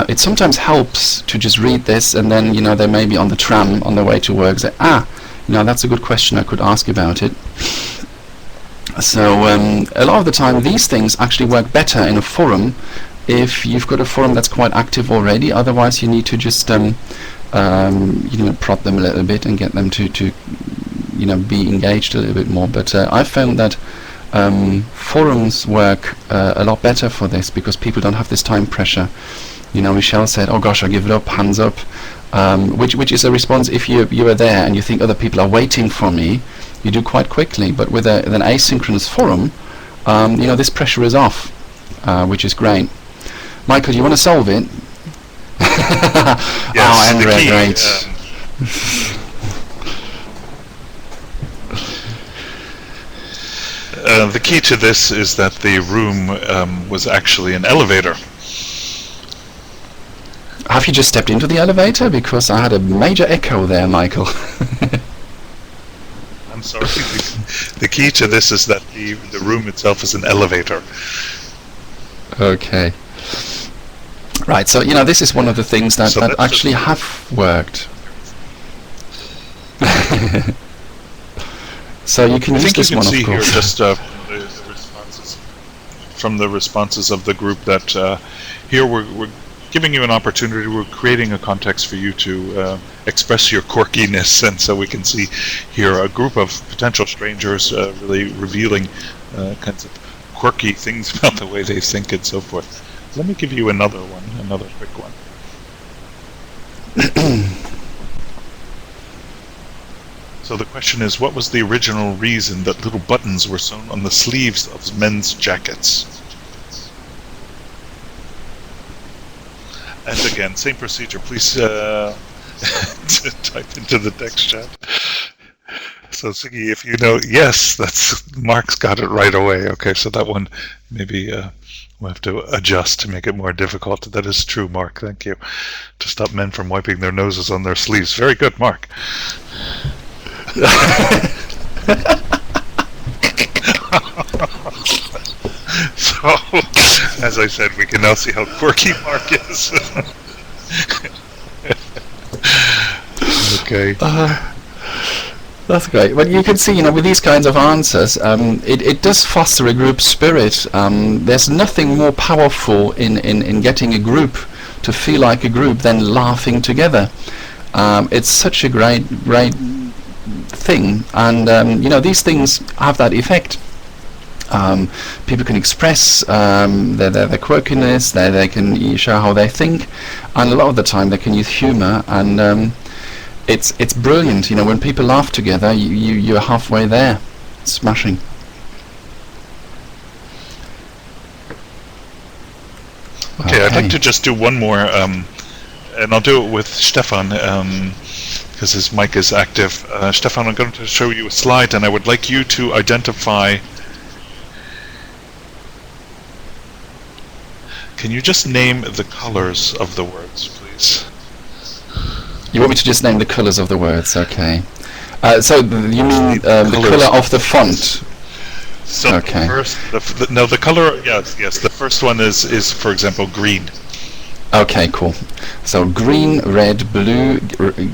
it sometimes helps to just read this, and then, you know, they may be on the tram on their way to work, say, you know, that's a good question, I could ask about it. So a lot of the time these things actually work better in a forum if you've got a forum that's quite active already. Otherwise you need to just you know, prod them a little bit and get them to you know, be engaged a little bit more. But I've found that forums work a lot better for this because people don't have this time pressure. You know, Michelle said, oh gosh, I give it up, hands up, which is a response if you are there and you think other people are waiting for me, you do quite quickly. But with an asynchronous forum, you know, this pressure is off, which is great. Michael, you want to solve it? Yes, oh, Andrea, key, great. The key to this is that the room was actually an elevator. Have you just stepped into the elevator? Because I had a major echo there, Michael. I'm sorry. The key to this is that the room itself is an elevator. Okay. Right, so, you know, this is one of the things that actually have worked. So you can use this one, of course. I think you can see here just the responses from the responses of the group that here we're giving you an opportunity. We're creating a context for you to express your quirkiness, and so we can see here a group of potential strangers really revealing kinds of quirky things about the way they think and so forth. Let me give you another quick one. So the question is, what was the original reason that little buttons were sewn on the sleeves of men's jackets? And again, same procedure. Please type into the text chat. So Siggy, if you know, yes, that's Mark's got it right away. Okay, so that one maybe we'll have to adjust to make it more difficult. That is true, Mark. Thank you. To stop men from wiping their noses on their sleeves. Very good, Mark. So, as I said, we can now see how quirky Mark is. Okay. That's great. Well, you can see, you know, with these kinds of answers, it does foster a group spirit. There's nothing more powerful in getting a group to feel like a group than laughing together. It's such a great thing, and you know, these things have that effect. People can express their quirkiness, they can show how they think, and a lot of the time they can use humor, and it's brilliant. You know, when people laugh together, you're halfway there. Smashing. Okay, I'd like to just do one more, and I'll do it with Stefan, because his mic is active. Stefan, I'm going to show you a slide, and I would like you to identify... Can you just name the colors of the words, please? You want me to just name the colors of the words? Okay. So you mean the color of the font? So okay. The color, yes, the first one is for example, green. Okay, cool. So green, red, blue,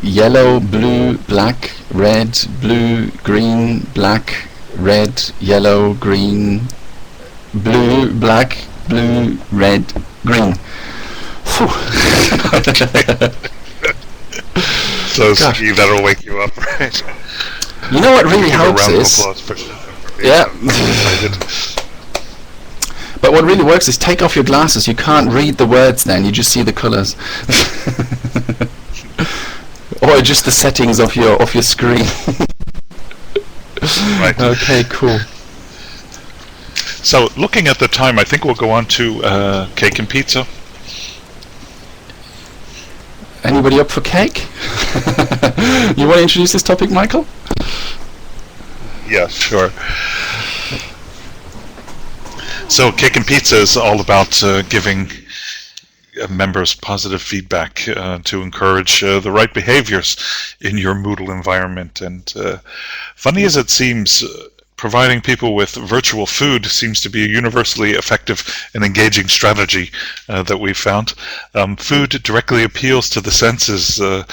yellow, blue, black, red, blue, green, black, red, yellow, green, blue, black, blue, red, green. So Steve, that'll wake you up, right? You know what really helps is... Yeah. But what really works is take off your glasses. You can't read the words then, you just see the colours. Or just the settings of your screen. Right. Okay, cool. So, looking at the time, I think we'll go on to cake and pizza. Anybody up for cake? You want to introduce this topic, Michael? Yeah, sure. So, cake and pizza is all about giving members positive feedback to encourage the right behaviors in your Moodle environment. And funny as it seems, providing people with virtual food seems to be a universally effective and engaging strategy that we've found. Food directly appeals to the senses the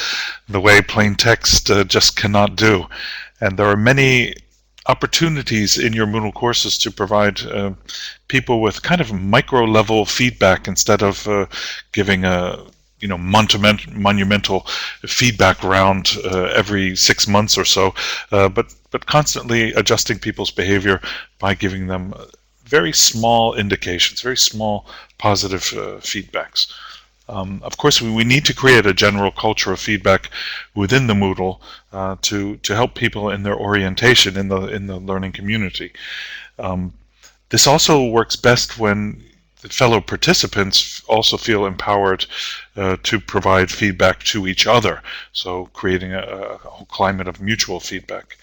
way plain text just cannot do. And there are many opportunities in your Moodle courses to provide people with kind of micro-level feedback instead of giving a monumental feedback round every 6 months or so, but constantly adjusting people's behavior by giving them very small indications, very small positive feedbacks. Of course, we need to create a general culture of feedback within the Moodle to help people in their orientation in the learning community. This also works best when the fellow participants also feel empowered to provide feedback to each other, so creating a whole climate of mutual feedback.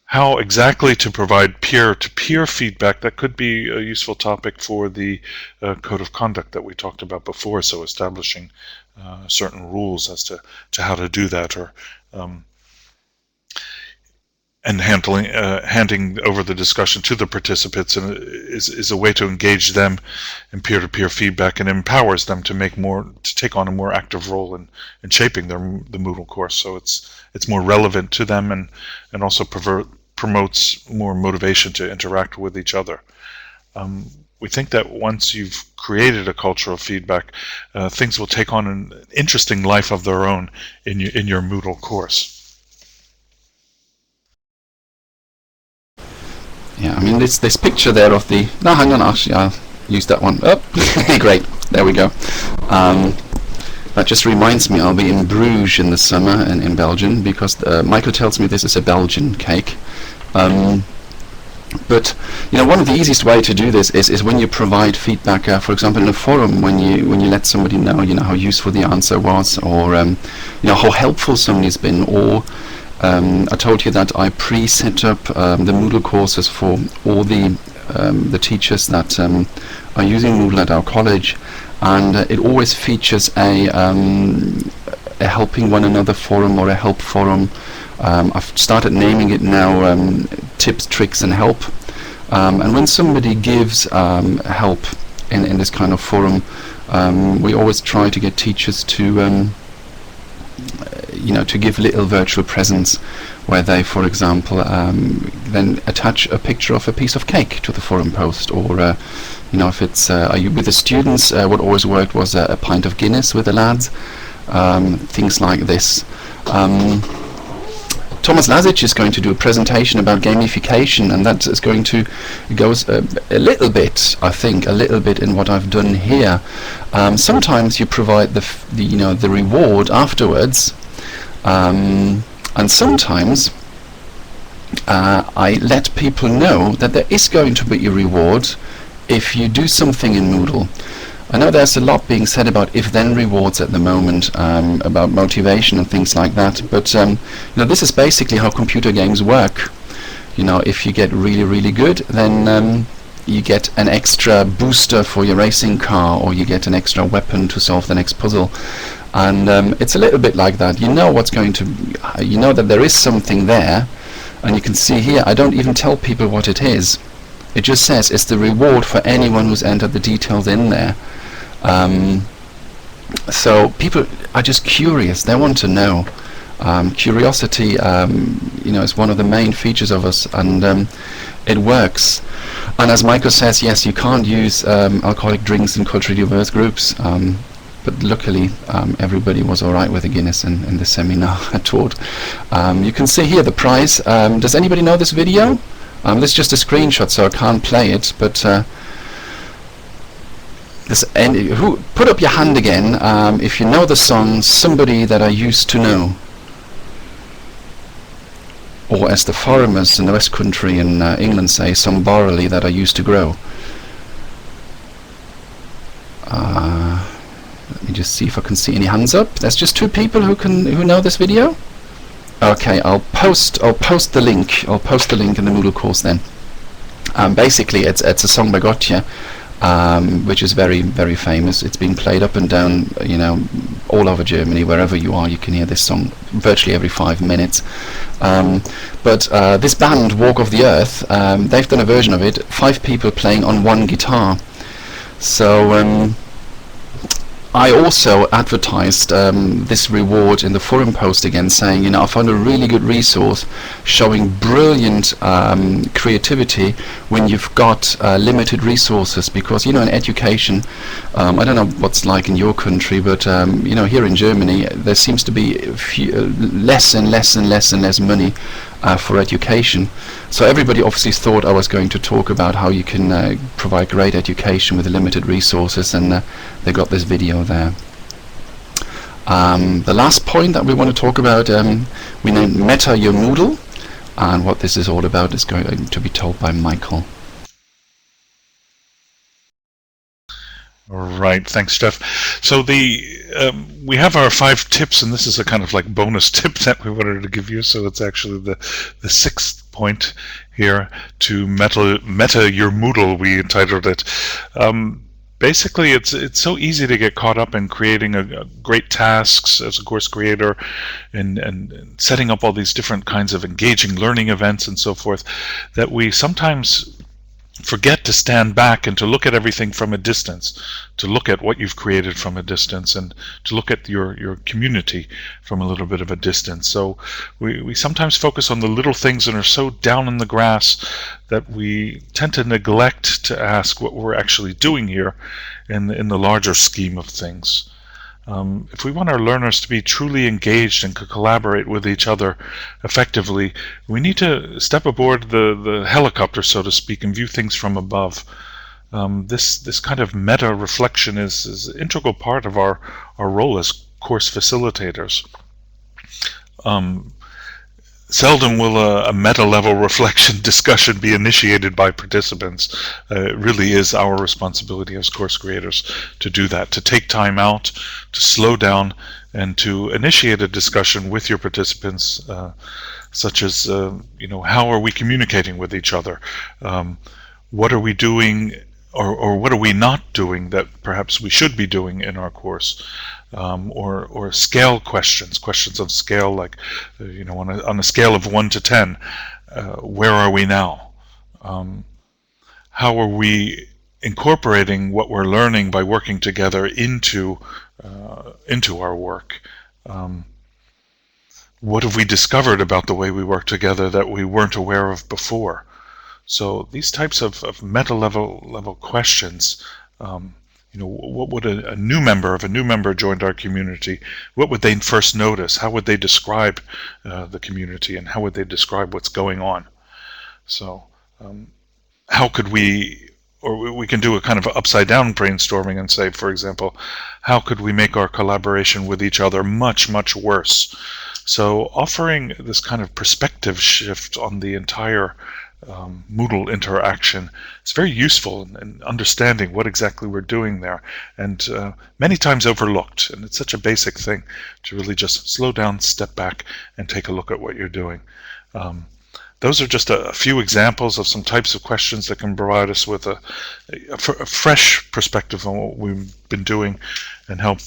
How exactly to provide peer-to-peer feedback, that could be a useful topic for the code of conduct that we talked about before, so establishing certain rules as to how to do that, or and handing over the discussion to the participants is a way to engage them in peer-to-peer feedback and empowers them to take on a more active role in shaping the Moodle course. So it's more relevant to them and also promotes more motivation to interact with each other. We think that once you've created a culture of feedback, things will take on an interesting life of their own in your Moodle course. Yeah, I mean this picture there of the... No, hang on, actually I'll use that one. Oh, great, there we go. That just reminds me, I'll be in Bruges in the summer in Belgium, because Michael tells me this is a Belgian cake. But one of the easiest way to do this is when you provide feedback, for example in a forum, when you let somebody know how useful the answer was, or how helpful somebody's been, or I told you that I pre-set up the Moodle courses for all the teachers that are using Moodle at our college, and it always features a helping one another forum or a help forum. I've started naming it now tips, tricks and help, and when somebody gives help in this kind of forum, we always try to get teachers to to give little virtual presents, where they, for example, then attach a picture of a piece of cake to the forum post, or if it's with the students, what always worked was a pint of Guinness with the lads, things like this. Thomas Lazic is going to do a presentation about gamification, and that is going to go a little bit, I think, in what I've done here. Sometimes you provide the reward afterwards, and sometimes I let people know that there is going to be a reward if you do something in Moodle. I know there's a lot being said about if-then rewards at the moment, about motivation and things like that, but this is basically how computer games work. If you get really, really good, then you get an extra booster for your racing car, or you get an extra weapon to solve the next puzzle. And it's a little bit like that. That there is something there, and you can see here, I don't even tell people what it is. It just says it's the reward for anyone who's entered the details in there. So people are just curious, they want to know. Curiosity is one of the main features of us, and it works. And as Michael says, yes, you can't use alcoholic drinks in culturally diverse groups, but luckily everybody was alright with a Guinness in the seminar I taught. You can see here the prize. Does anybody know this video? This is just a screenshot, so I can't play it, but who put up your hand again if you know the song Somebody That I Used to Know, or as the farmers in the West Country in England say, some barley that I used to grow. Let me just see if I can see any hands up. There's just 2 people who know this video. Okay, I'll post the link. I'll post the link in the Moodle course then. Basically, it's a song by Gotye, which is very, very famous. It's been played up and down, you know, all over Germany. Wherever you are, you can hear this song virtually every 5 minutes. But this band, Walk of the Earth, they've done a version of it, 5 people playing on 1 guitar. So I also advertised this reward in the forum post again, saying, you know, I found a really good resource showing brilliant creativity when you've got limited resources, because, you know, in education, I don't know what's like in your country, but you know, here in Germany there seems to be less and less money for education. So everybody obviously thought I was going to talk about how you can provide great education with limited resources, and they got this video there. The last point that we want to talk about, we named Meta Your Moodle, and what this is all about is going to be told by Michael. All right, thanks, Jeff. So we have our 5 tips, and this is a kind of like bonus tip that we wanted to give you. So it's actually the 6th point here, to meta your Moodle, we entitled it. Basically, it's so easy to get caught up in creating great tasks as a course creator, and setting up all these different kinds of engaging learning events and so forth, that we sometimes forget to stand back and to look at everything from a distance, to look at what you've created from a distance, and to look at your community from a little bit of a distance. So we sometimes focus on the little things and are so down in the grass that we tend to neglect to ask what we're actually doing here in the larger scheme of things. If we want our learners to be truly engaged and collaborate with each other effectively, we need to step aboard the helicopter, so to speak, and view things from above. This kind of meta reflection is an integral part of our role as course facilitators. Seldom will a meta-level reflection discussion be initiated by participants. It really is our responsibility as course creators to do that, to take time out, to slow down, and to initiate a discussion with your participants, such as, you know, how are we communicating with each other? What are we doing, or what are we not doing that perhaps we should be doing in our course? Or scale questions on scale, like, you know, on a scale of 1 to 10, where are we now? How are we incorporating what we're learning by working together into our work? What have we discovered about the way we work together that we weren't aware of before? So these types of meta level questions, you know, what would a new member joined our community, what would they first notice? How would they describe the community, and how would they describe what's going on? So how could we can do a kind of upside down brainstorming and say, for example, how could we make our collaboration with each other much, much worse? So offering this kind of perspective shift on the entire Moodle interaction is very useful in understanding what exactly we're doing there, and many times overlooked. And it's such a basic thing to really just slow down, step back, and take a look at what you're doing. Those are just a few examples of some types of questions that can provide us with a fresh perspective on what we've been doing, and help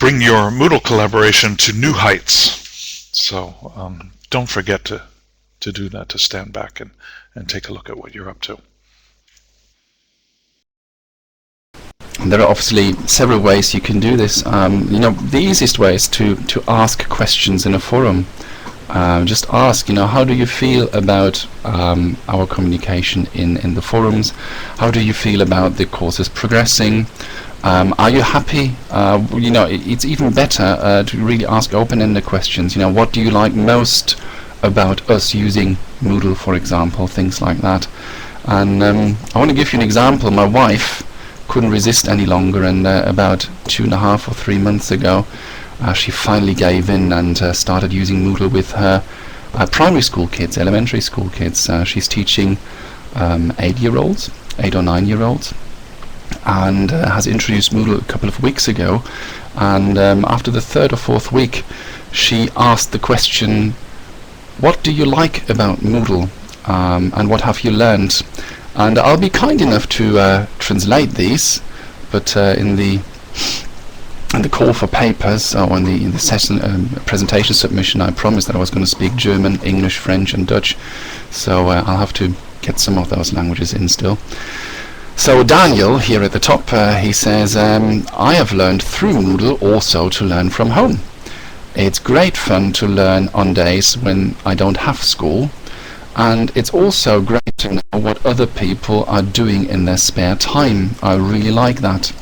bring your Moodle collaboration to new heights. So don't forget to do that, to stand back and take a look at what you're up to. There are obviously several ways you can do this. You know, the easiest way is to ask questions in a forum. Just ask, you know, how do you feel about our communication in the forums? How do you feel about the courses progressing? Are you happy? You know, it's even better to really ask open-ended questions. You know, what do you like most about us using Moodle, for example, things like that. And I want to give you an example. My wife couldn't resist any longer, and about 2.5 or 3 months ago she finally gave in and started using Moodle with her primary school kids, elementary school kids. She's teaching 8-year-olds, 8 or 9-year-olds, and has introduced Moodle a couple of weeks ago. And after the 3rd or 4th week, she asked the question, what do you like about Moodle, and what have you learned? And I'll be kind enough to translate these, but in the call for papers, or in the session presentation submission, I promised that I was going to speak German, English, French and Dutch, so I'll have to get some of those languages in still. So Daniel, here at the top, he says, I have learned through Moodle also to learn from home. It's great fun to learn on days when I don't have school, and it's also great to know what other people are doing in their spare time. I really like that.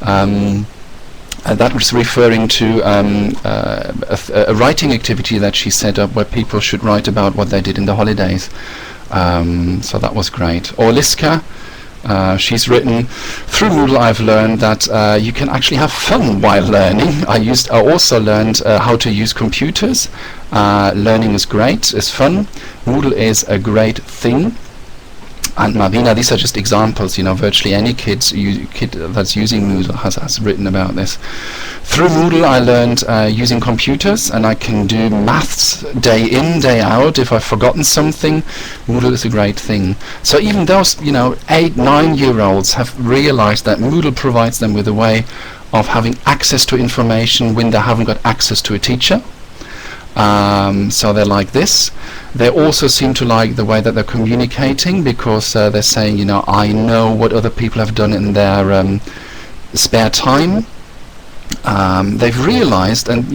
That was referring to a writing activity that she set up where people should write about what they did in the holidays. So that was great. Or Liska, she's written, through Moodle I've learned that you can actually have fun while learning. I also learned how to use computers. Learning is great, is fun. Moodle is a great thing. And Marvina, these are just examples, virtually any kid that's using Moodle has written about this. Through Moodle I learned using computers, and I can do maths day in, day out. If I've forgotten something, Moodle is a great thing. So even those, 8, 9-year-olds have realized that Moodle provides them with a way of having access to information when they haven't got access to a teacher. So they're like this. They also seem to like the way that they're communicating, because they're saying, I know what other people have done in their spare time. They've realized, and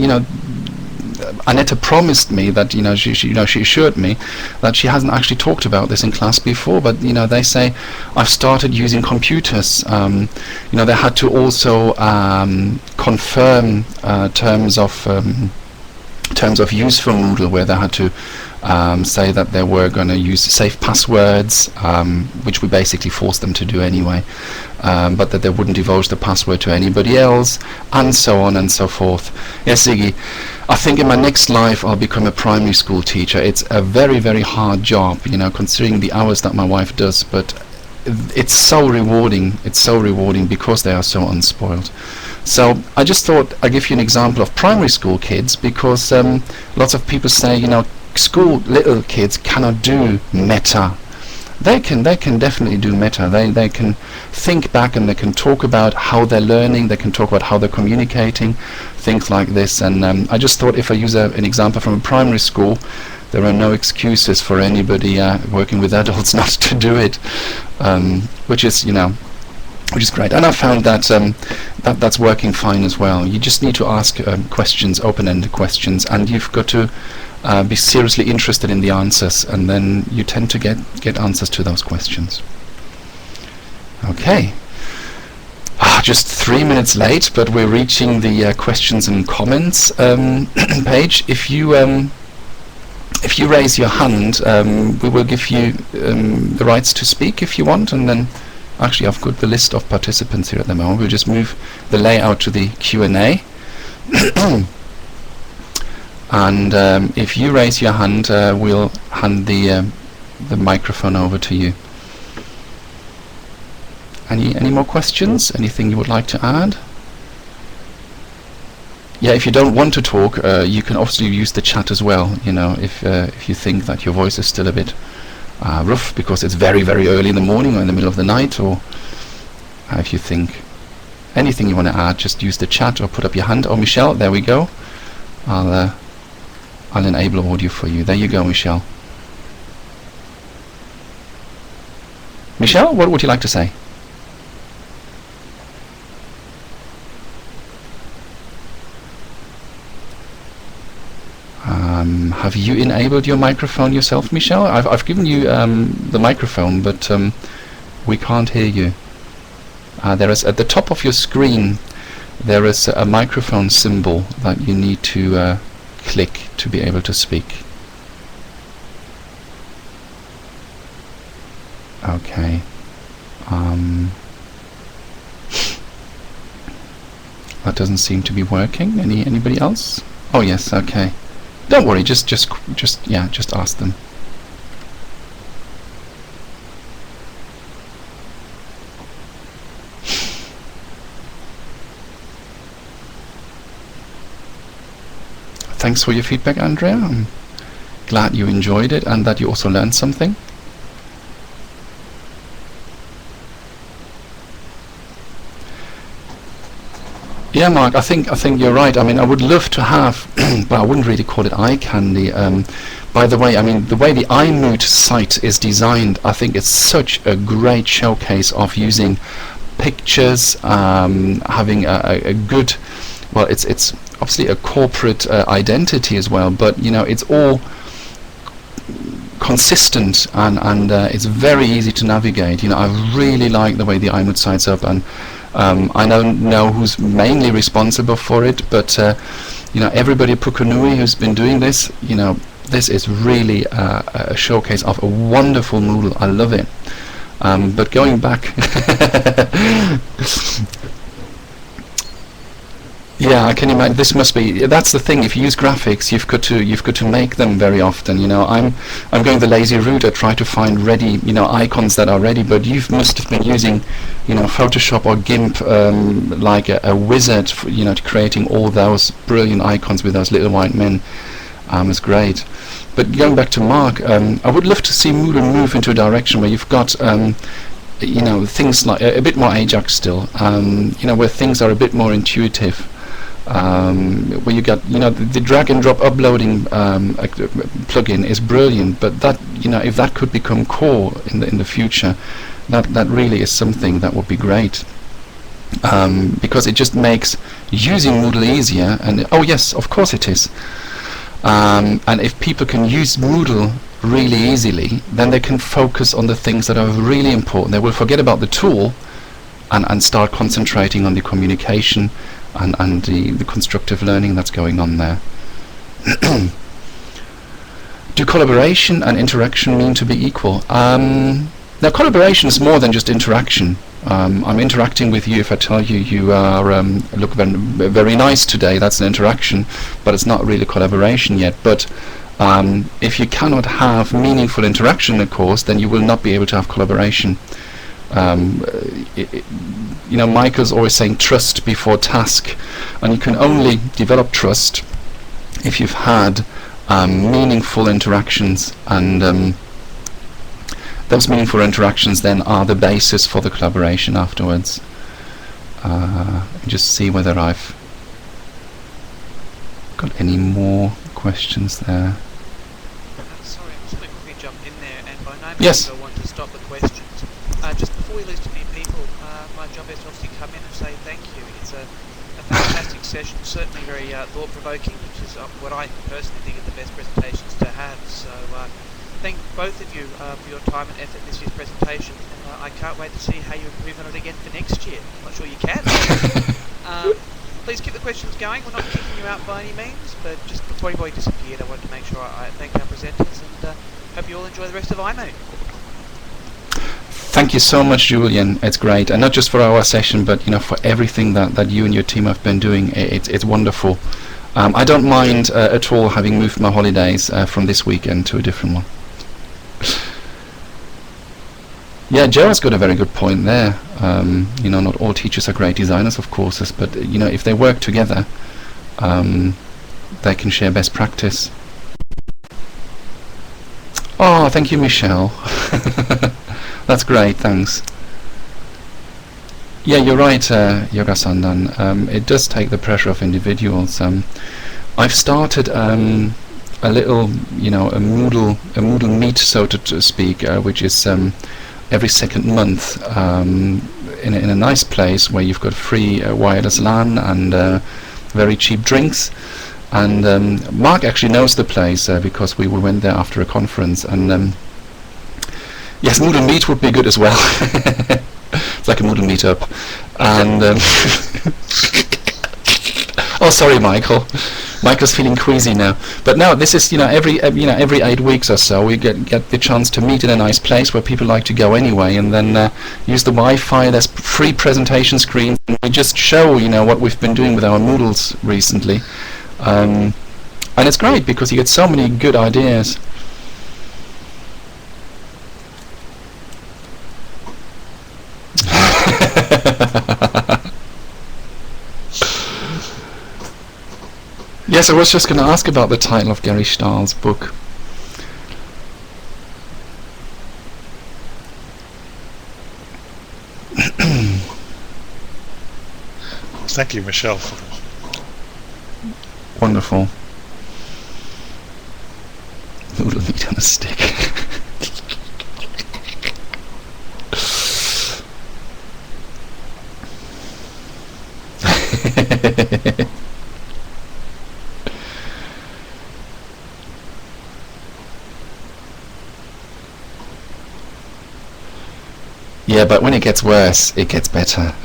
Annette promised me that she assured me that she hasn't actually talked about this in class before, but they say, I've started using computers. They had to also confirm terms of use for Moodle, where they had to say that they were going to use safe passwords, which we basically forced them to do anyway, but that they wouldn't divulge the password to anybody else, and so on and so forth. Yes, Ziggy, I think in my next life I'll become a primary school teacher. It's a very, very hard job, considering the hours that my wife does, but it's so rewarding. It's so rewarding because they are so unspoiled. So I just thought I'd give you an example of primary school kids, because lots of people say, school little kids cannot do meta. They can definitely do meta. They can think back, and they can talk about how they're learning. They can talk about how they're communicating, things like this. And I just thought if I use an example from a primary school, there are no excuses for anybody working with adults not to do it, which is great. And I found that that's working fine as well. You just need to ask questions, open-ended questions, and you've got to be seriously interested in the answers, and then you tend to get answers to those questions. Okay. Just 3 minutes late, but we're reaching the questions and comments page. If you raise your hand, we will give you the rights to speak if you want, and then actually I've got the list of participants here at the moment. We'll just move the layout to the Q&A. And if you raise your hand, we'll hand the microphone over to you. Any more questions? Anything you would like to add? Yeah, if you don't want to talk, you can obviously use the chat as well. If you think that your voice is still a bit rough because it's very, very early in the morning or in the middle of the night, or if you think anything you want to add, just use the chat or put up your hand. Oh, Michelle, there we go. I'll enable audio for you. There you go, Michelle. Michelle, what would you like to say? Have you enabled your microphone yourself, Michelle? I've given you the microphone, but we can't hear you. There is at the top of your screen, there is a microphone symbol that you need to click to be able to speak. Okay. That doesn't seem to be working. Anybody else? Oh yes. Okay. Don't worry. Just ask them. Thanks for your feedback, Andrea. I'm glad you enjoyed it and that you also learned something. Yeah, Mark, I think you're right. I mean, I would love to have, but I wouldn't really call it eye candy. By the way, I mean, the way the iMoot site is designed, I think it's such a great showcase of using pictures, having a good, well, it's obviously a corporate identity as well, but you know, it's all consistent, and it's very easy to navigate. You know, I really like the way the iMoot site's up, and I don't know who's mainly responsible for it, but you know, everybody at Pukunui who's been doing this, you know, this is really a showcase of a wonderful Moodle. I love it. But going back, yeah, I can imagine this must be. That's the thing. If you use graphics, you've got to make them very often. You know, I'm going the lazy route. I try to find ready, you know, icons that are ready. But you must have been using, you know, Photoshop or GIMP like a wizard, for, you know, to creating all those brilliant icons with those little white men. It's great. But going back to Mark, I would love to see Moodle move into a direction where you've got, you know, things like a bit more Ajax still. You know, where things are a bit more intuitive. Where you got, you know, the drag and drop uploading plugin is brilliant, but that, you know, if that could become core in the future, that really is something that would be great, because it just makes using Moodle easier. And oh yes, of course it is. And if people can use Moodle really easily, then they can focus on the things that are really important. They will forget about the tool and start concentrating on the communication and the constructive learning that's going on there. Do collaboration and interaction mean to be equal? Now, collaboration is more than just interaction. I'm interacting with you if I tell you you are look very, very nice today. That's an interaction, but it's not really collaboration yet. But if you cannot have meaningful interaction, of course, then you will not be able to have collaboration. You know, Michael's always saying trust before task, and you can only develop trust if you've had meaningful interactions, and those meaningful interactions then are the basis for the collaboration afterwards. Just see whether I've got any more questions there. Sorry, I'm just going to quickly jump in there, and by no means Yes. do I want to stop the questions. Just before we lose too many people, my job is to obviously come in and say thank you. It's a fantastic session, certainly very thought-provoking, which is what I personally think are the best presentations to have. So thank both of you for your time and effort in this year's presentation. And I can't wait to see how you improve on it again for next year. I'm not sure you can. Please keep the questions going. We're not kicking you out by any means, but just before anybody disappeared, I wanted to make sure I thank our presenters, and hope you all enjoy the rest of iMoot. Thank you so much, Julian. It's great, and not just for our session, but you know, for everything that you and your team have been doing. It's wonderful. I don't mind at all having moved my holidays from this weekend to a different one. Yeah, Joe's got a very good point there. You know, not all teachers are great designers of courses, but you know, if they work together, they can share best practice. Oh, thank you, Michelle. That's great, thanks. Yeah, you're right, Yoga Sandan. It does take the pressure off individuals. I've started a little, you know, a Moodle meet, so to speak, which is every second month in a nice place where you've got free wireless LAN and very cheap drinks. And Mark actually knows the place because we went there after a conference, and yes, Moodle Meet would be good as well. It's like a Moodle meetup. And oh, sorry, Michael. Michael's feeling queasy now. But no, this is, you know, every 8 weeks or so we get the chance to meet in a nice place where people like to go anyway, and then use the Wi-Fi. There's free presentation screens, and we just show, you know, what we've been doing with our Moodles recently. And it's great because you get so many good ideas. Yes, I was just going to ask about the title of Gary Stahl's book. thank you, Michelle. Wonderful. Moodle meat on a stick. Yeah, but when it gets worse, it gets better.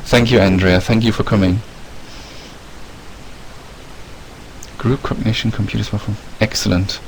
Thank you, Andrea. Thank you for coming. Group cognition, computers, excellent.